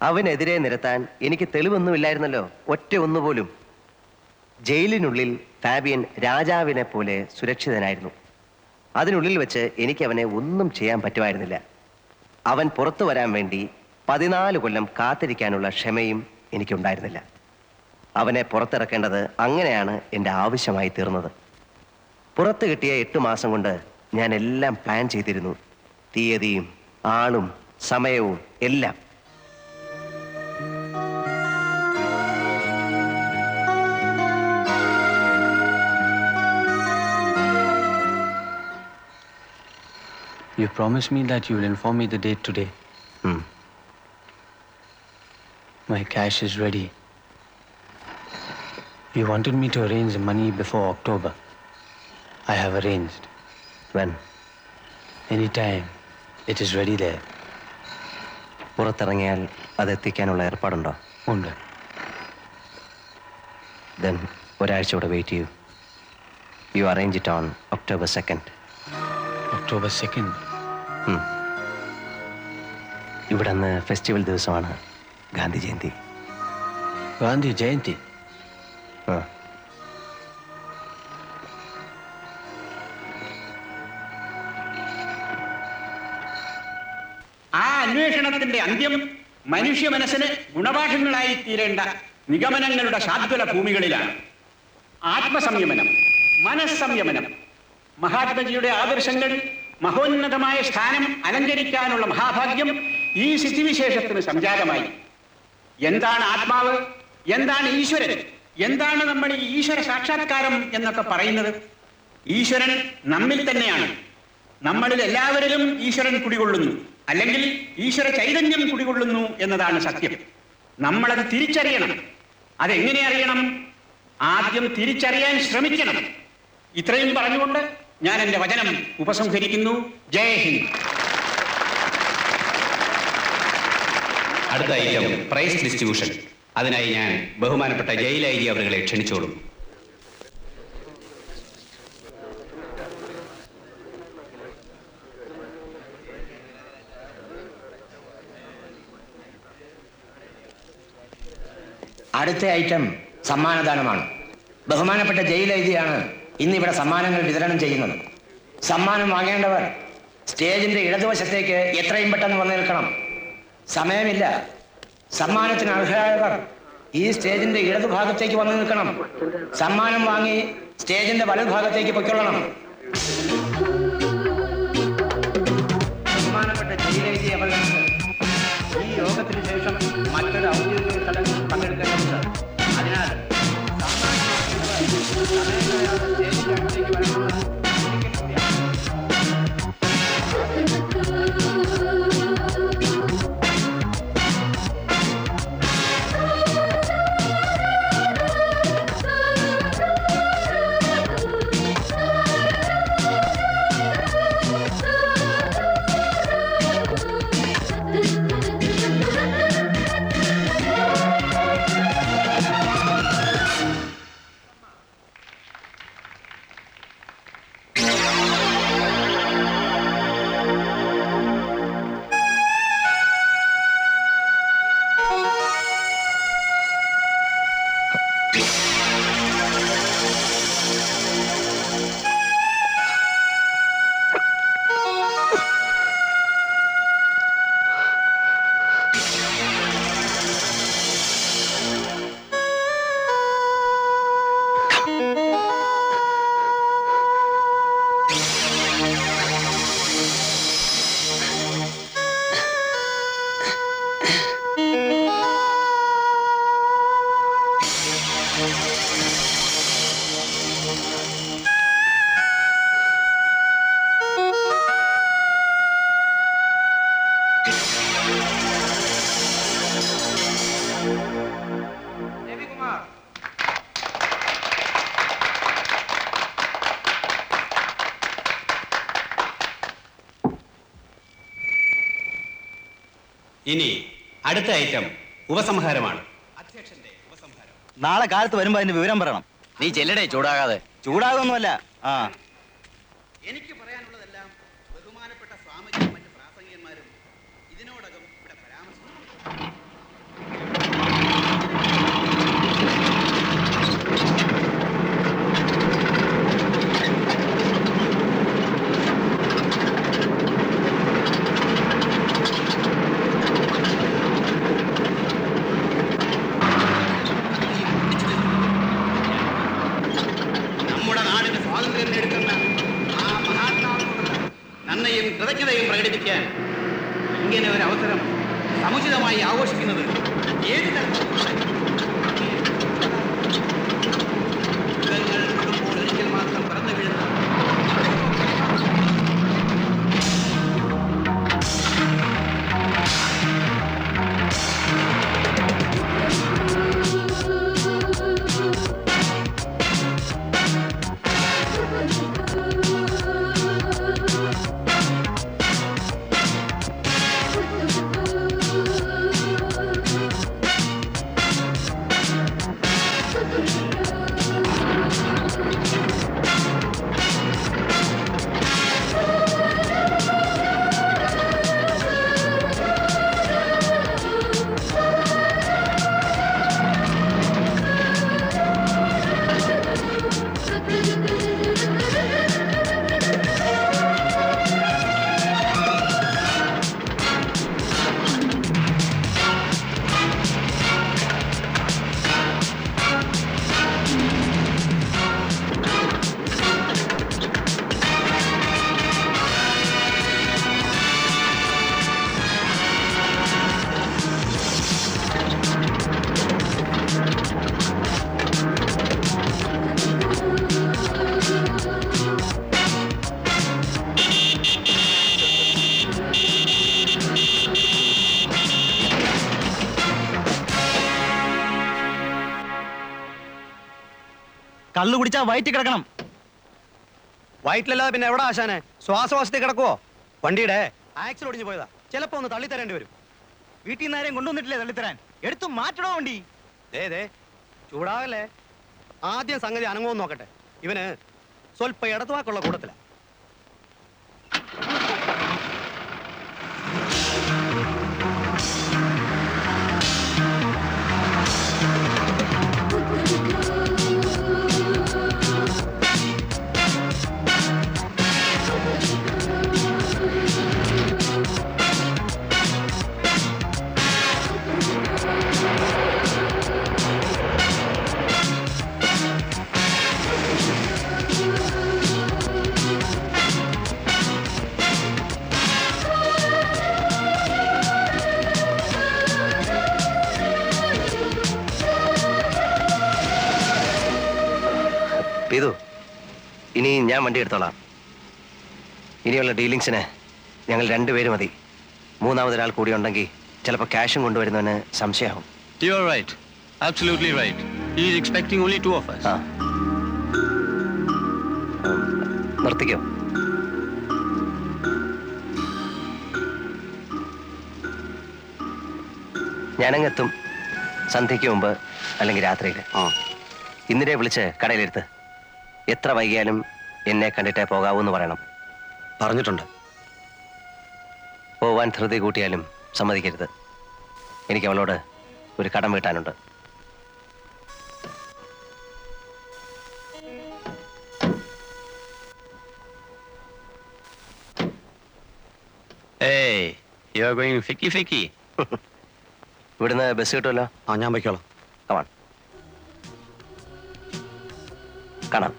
അവനെതിരെ നിരത്താൻ എനിക്ക് തെളിവൊന്നുമില്ലായിരുന്നല്ലോ, ഒറ്റ ഒന്നുപോലും. ജയിലിനുള്ളിൽ ഫാബിയൻ രാജാവിനെ പോലെ സുരക്ഷിതനായിരുന്നു. അതിനുള്ളിൽ വെച്ച് എനിക്ക് അവനെ ഒന്നും ചെയ്യാൻ പറ്റുമായിരുന്നില്ല. അവൻ പുറത്തു വരാൻ വേണ്ടി 14 കൊല്ലം കാത്തിരിക്കാനുള്ള ക്ഷമയും എനിക്കുണ്ടായിരുന്നില്ല. അവനെ പുറത്തിറക്കേണ്ടത് അങ്ങനെയാണ് എൻ്റെ ആവശ്യമായി തീർന്നത്. പുറത്ത് കിട്ടിയ 8 മാസം കൊണ്ട് ഞാൻ എല്ലാം പ്ലാൻ ചെയ്തിരുന്നു. തീയതിയും ആളും സമയവും എല്ലാം. You promised me that you will inform me the date today. My cash is ready. You wanted me to arrange the money before October. I have arranged. When? Anytime. It is ready there. പുറത്തിറങ്ങിയാൽ അതെത്തിക്കാനുള്ള ഏർപ്പാടുണ്ടോ? ഉണ്ട്. Then ഒരാഴ്ച കൂടെ wait ചെയ്യൂ. You arrange it on October 2nd. October 2nd? ഇവിടെ അന്ന് festival ദിവസമാണ്, ഗാന്ധി ജയന്തി. ഗാന്ധി ജയന്തി? ആ അന്വേഷണത്തിന്റെ അന്ത്യം മനുഷ്യ മനസ്സിന് ഗുണപാഠങ്ങളായി തീരേണ്ട നിഗമനങ്ങളുടെ ശാദ്വല ഭൂമികളിലാണ്. ആത്മസംയമനം, മനസ്സംയമനം, മഹാത്മജിയുടെ ആദർശങ്ങൾ മഹോന്നതമായ സ്ഥാനം അലങ്കരിക്കാനുള്ള മഹാഭാഗ്യം ഈ സ്ഥിതിവിശേഷത്തിന് സംജാതമായി. എന്താണ് ആത്മാവ്, എന്താണ് ഈശ്വരൻ, എന്താണ് നമ്മൾ ഈ ഈശ്വര സാക്ഷാത്കാരം എന്നൊക്കെ പറയുന്നത്? ഈശ്വരൻ നമ്മിൽ തന്നെയാണ്. നമ്മളിൽ എല്ലാവരിലും ഈശ്വരൻ കുടികൊള്ളുന്നു. അല്ലെങ്കിൽ ഈശ്വര ചൈതന്യം കുടികൊള്ളുന്നു എന്നതാണ് സത്യം. നമ്മളത് തിരിച്ചറിയണം. അതെങ്ങനെ അറിയണം? ആദ്യം തിരിച്ചറിയാൻ ശ്രമിക്കണം. ഇത്രയും പറഞ്ഞുകൊണ്ട് ഞാൻ എൻ്റെ വചനം ഉപസംഹരിക്കുന്നു. ജയ് ഹിന്ദ്. അടുത്ത ഐറ്റം പ്രൈസ് ഡിസ്ട്രിബ്യൂഷൻ. അതിനായി ഞാൻ ബഹുമാനപ്പെട്ട ജയിൽ ഐ ജി അവരെ ക്ഷണിച്ചോളും. അടുത്ത ഐറ്റം സമ്മാനദാനമാണ്. ബഹുമാനപ്പെട്ട ജയിൽ ഐ ജിയാണ് ഇന്നിവിടെ സമ്മാനങ്ങൾ വിതരണം ചെയ്യുന്നത്. സമ്മാനം വാങ്ങേണ്ടവർ സ്റ്റേജിന്റെ ഇടതുവശത്തേക്ക് എത്രയും പെട്ടെന്ന് വന്നു നിൽക്കണം. സമയമില്ല. സമ്മാനത്തിന് അർഹരായവർ ഈ സ്റ്റേജിന്റെ ഇടതുഭാഗത്തേക്ക് വന്നു നിൽക്കണം. സമ്മാനം വാങ്ങി സ്റ്റേജിന്റെ വലതുഭാഗത്തേക്ക് പൊയ്ക്കൊള്ളണം. ബഹുമാനപ്പെട്ട ജയിൽ ഐ ജി അവർക്ക് ഈ യോഗത്തിന് ശേഷം മറ്റൊരു ഔദ്യോഗിക ചടങ്ങിൽ പങ്കെടുക്കേണ്ടതുണ്ട്. അതിനാൽ ഇനി അടുത്ത ഐറ്റം ഉപസംഹാരമാണ്. നാളെ കാലത്ത് വരുമ്പോ അതിന്റെ വിവരം പറയണം. നീ ചെല്ലടേ, ചൂടാകാതെ. ചൂടാകൊന്നുമല്ല. എനിക്ക് പറയാനുള്ളതെല്ലാം ബഹുമാനപ്പെട്ട സ്വാമിജിയും മറ്റ് പ്രാസംഗികന്മാരും ഇതിനോടകം ഇവിടെ പരാമർശിച്ചു. നന്ദിയും കൃതജ്ഞതയും പ്രകടിപ്പിക്കാൻ ഇങ്ങനെ ഒരു അവസരം സമുചിതമായി ആഘോഷിക്കുന്നത് ഏത് തരത്തിലുള്ള ഒരിക്കൽ മാത്രം പറന്നു വീഴുന്ന കള്ളു കുടിച്ചാ വയറ്റി കിടക്കണം. വയറ്റിലല്ലാതെ പിന്നെ എവിടെ ആശാനെ? ശ്വാസവാസത്തിൽ കിടക്കുവോ? വണ്ടിയുടെ ആക്സിൽ ഒടിഞ്ഞു പോയതാ. ചിലപ്പോ ഒന്ന് തള്ളിത്തരേണ്ടി വരും. വീട്ടിൽ നിന്ന് ആരെയും കൊണ്ടുവന്നിട്ടില്ലേ തള്ളിത്തരാൻ? എടുത്തു മാറ്റണോ വണ്ടി? ദേ ചൂടാവല്ലേ. ആദ്യം സംഗതി അനങ്ങുമെന്ന് നോക്കട്ടെ. ഇവന് സ്വല്പ ഇടത്തുവാക്കുള്ള കൂട്ടത്തില. ഇതു ഇനി ഞാൻ വണ്ടി എടുത്തോളാം. ഇനിയുള്ള ഡീലിങ്സിന് ഞങ്ങൾ രണ്ടുപേരും മതി. മൂന്നാമതൊരാൾ കൂടി ഉണ്ടെങ്കിൽ ചിലപ്പോൾ ക്യാഷും കൊണ്ടുവരുന്നവന് സംശയമാവും. You are right. Absolutely right. He is expecting only 2 of us. നിർത്തിക്കോ. ഞാനങ്ങെത്തും സന്ധ്യയ്ക്ക് മുമ്പ് അല്ലെങ്കിൽ രാത്രിയിൽ. ഇന്നിരെ വിളിച്ച് കടയിലെടുത്ത് എത്ര വൈകിയാലും എന്നെ കണ്ടിട്ടേ പോകാവൂ എന്ന് പറയണം. പറഞ്ഞിട്ടുണ്ട്. പോവാൻ ധൃതി കൂട്ടിയാലും സമ്മതിക്കരുത്. എനിക്ക് അവളോട് ഒരു കടം വീട്ടാനുണ്ട്. Hey, you are going ficky. ഇവിടുന്ന് ബസ് കിട്ടുമല്ലോ. ഞാൻ വയ്ക്കോളാം. കമാൺ. കാണാം.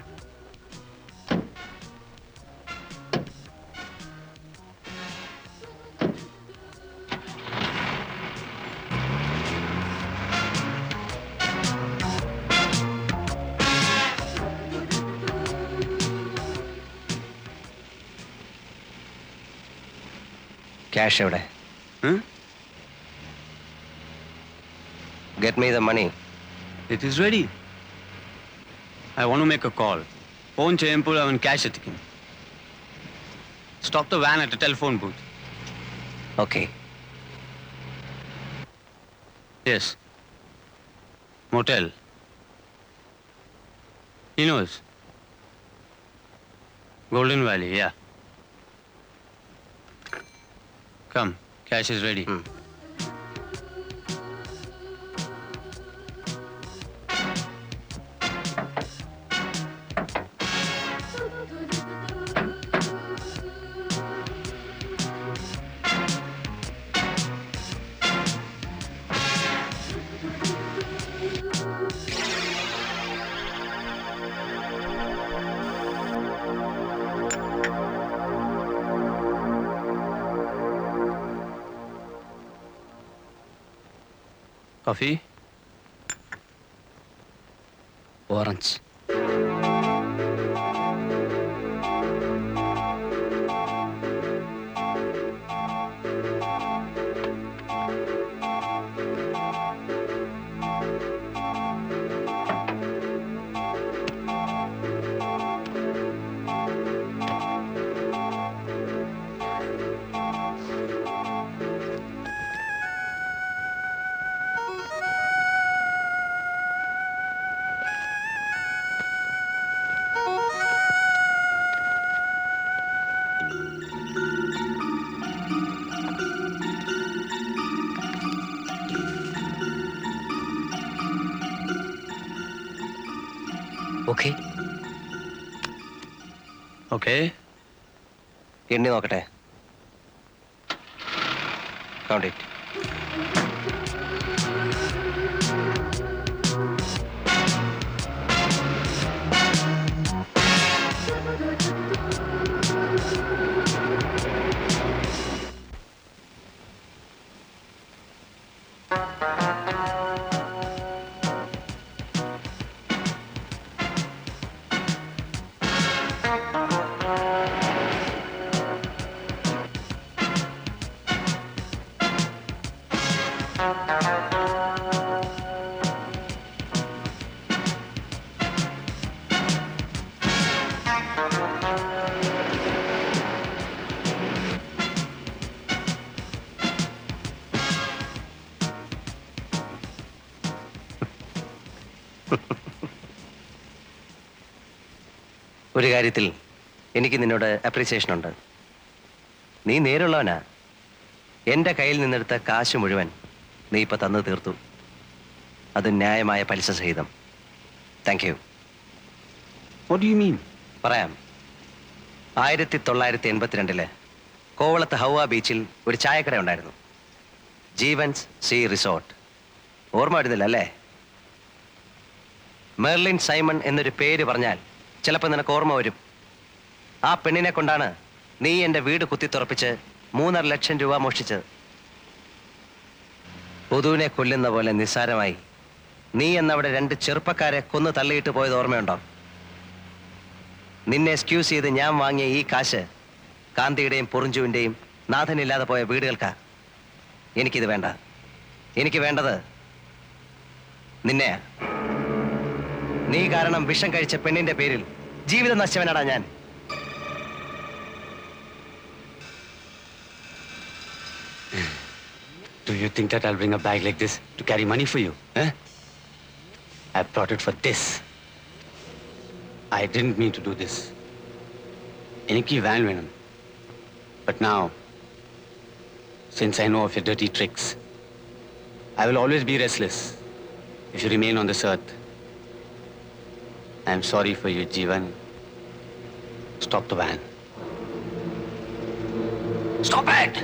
ക്യാഷ് എവിടെ? Get me the money. It is ready. I want to make a call. Phone cheyempul avan cash ethikim. Stop the van at a telephone booth. Okay. Yes. Motel. He knows. Golden Valley, yeah. Come, cash is ready. Coffee? Orange. Okay. Okay. എണ്ണി നോക്കട്ടെ. Count it. ഒരു കാര്യത്തിൽ എനിക്ക് നിന്നോട് appreciation ഉണ്ട്. നീ നേരുള്ളവനാ. എൻ്റെ കയ്യിൽ നിന്നെടുത്ത കാശ് മുഴുവൻ നീ ഇപ്പം തന്നു തീർത്തു. അത് ന്യായമായ പലിശ സഹിതം. Thank you. What do you mean? പറയാം. 1982 കോവളത്ത് ഹൗവ ബീച്ചിൽ ഒരു ചായക്കട ഉണ്ടായിരുന്നു. Jeevans sea resort. ഓർമ്മ വരുന്നില്ല അല്ലേ? മെർലിൻ സൈമൺ എന്നൊരു പേര് പറഞ്ഞാൽ ചിലപ്പോൾ നിനക്ക് ഓർമ്മ വരും. ആ പെണ്ണിനെ കൊണ്ടാണ് നീ എൻ്റെ വീട് കുത്തിത്തുറപ്പിച്ച് 3.5 ലക്ഷം രൂപ മോഷ്ടിച്ചത്. പൊതുവിനെ കൊല്ലുന്ന പോലെ നിസ്സാരമായി നീ എന്നവിടെ 2 ചെറുപ്പക്കാരെ കൊന്നു തള്ളിയിട്ട് പോയത് ഓർമ്മയുണ്ടോ? നിന്നെ എക്സ്ക്യൂസ് ചെയ്ത് ഞാൻ വാങ്ങിയ ഈ കാശ് കാന്തിയുടെയും പൊറിഞ്ചുവിൻ്റെയും നാഥനില്ലാതെ പോയ വീടുകൾക്കാ. എനിക്കിത് വേണ്ട. എനിക്ക് വേണ്ടത് നിന്നെ. നീ കാരണം വിഷം കഴിച്ച പെണ്ണിന്റെ പേരിൽ ജീവിതം നശിച്ചവനാടാ ഞാൻ. Do you think that I'll bring a bag like this to carry money for you? Eh? I brought it for this. I didn't mean to do this. Eniki van venum. But now, since I know of your dirty tricks, I will always be restless if you remain on this earth. I am sorry for you, Jeevan. Stop the van. Stop it!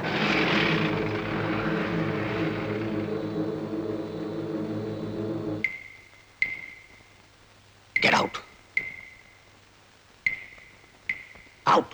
Get out. Out.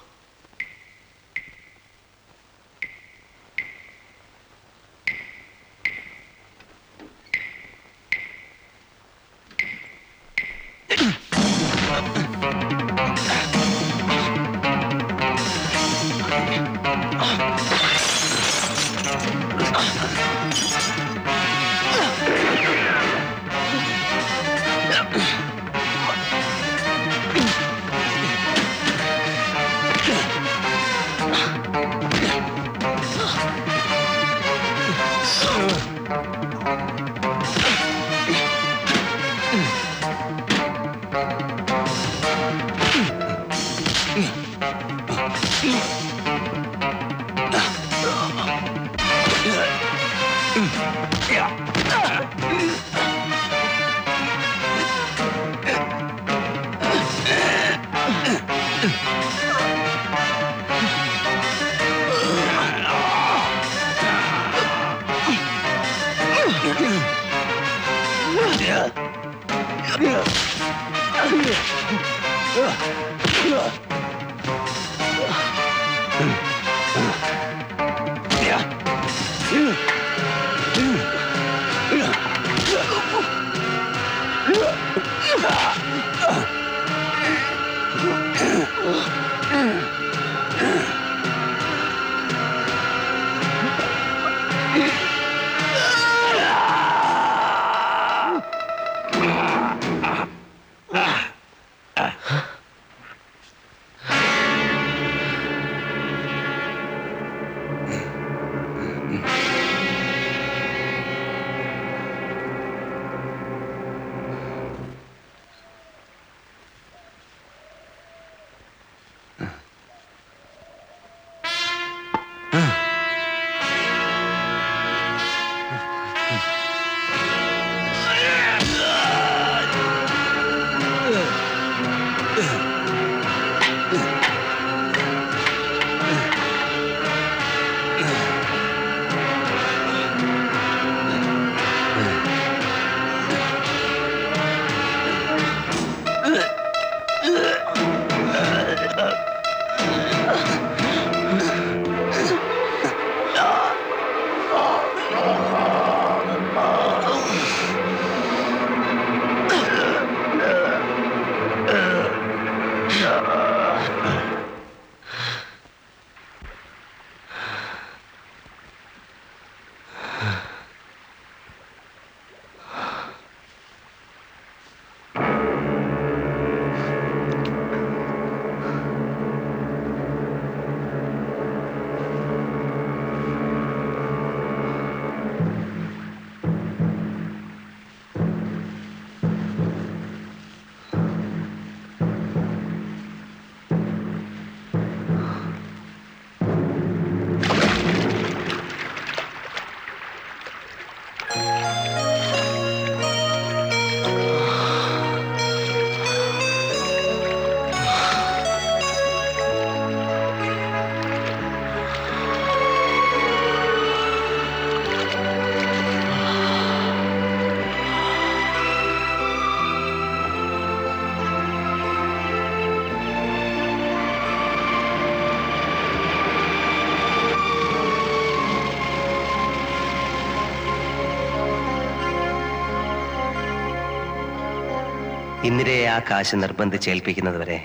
ഇന്ദിരയെ ആ കാശ് നിർബന്ധിച്ചേൽപ്പിക്കുന്നത് വരെ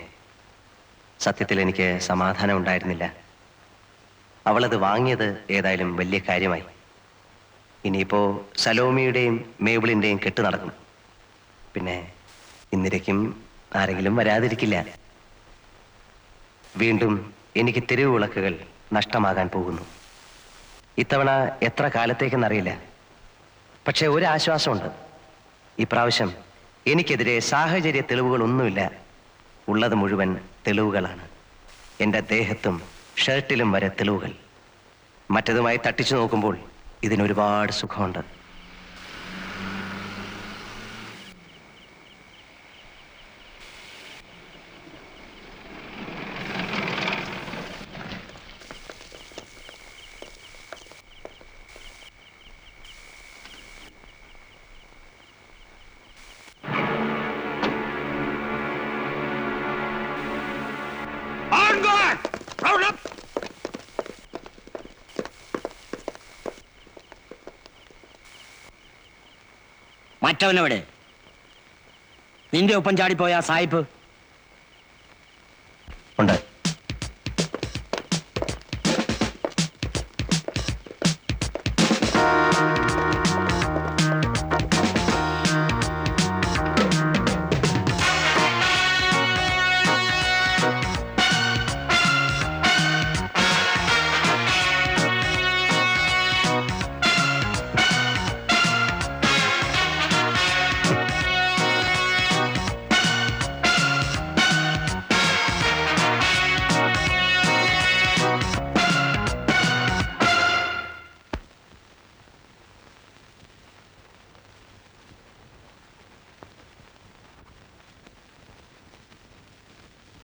സത്യത്തിൽ എനിക്ക് സമാധാനം ഉണ്ടായിരുന്നില്ല. അവളത് വാങ്ങിയത് ഏതായാലും വലിയ കാര്യമായി. ഇനിയിപ്പോ സലോമിയുടെയും മേബിളിന്റെയും കെട്ട് നടക്കും. പിന്നെ ഇന്ദിരയ്ക്കും ആരെങ്കിലും വരാതിരിക്കില്ല. വീണ്ടും എനിക്ക് തെരുവ് വിളക്കുകൾ നഷ്ടമാകാൻ പോകുന്നു. ഇത്തവണ എത്ര കാലത്തേക്കെന്നറിയില്ല. പക്ഷെ ഒരു ആശ്വാസമുണ്ട്. ഇപ്രാവശ്യം എനിക്കെതിരെ സാഹചര്യ തെളിവുകളൊന്നുമില്ല. ഉള്ളത് മുഴുവൻ തെളിവുകളാണ്. എൻ്റെ ദേഹത്തും ഷർട്ടിലും വരെ തെളിവുകൾ. മറ്റതുമായി തട്ടിച്ചു നോക്കുമ്പോൾ ഇതിനൊരുപാട് സുഖമുണ്ട്. മറ്റവനെവിടെ? നിന്റെ ഒപ്പം ചാടിപ്പോയ സായിപ്പ്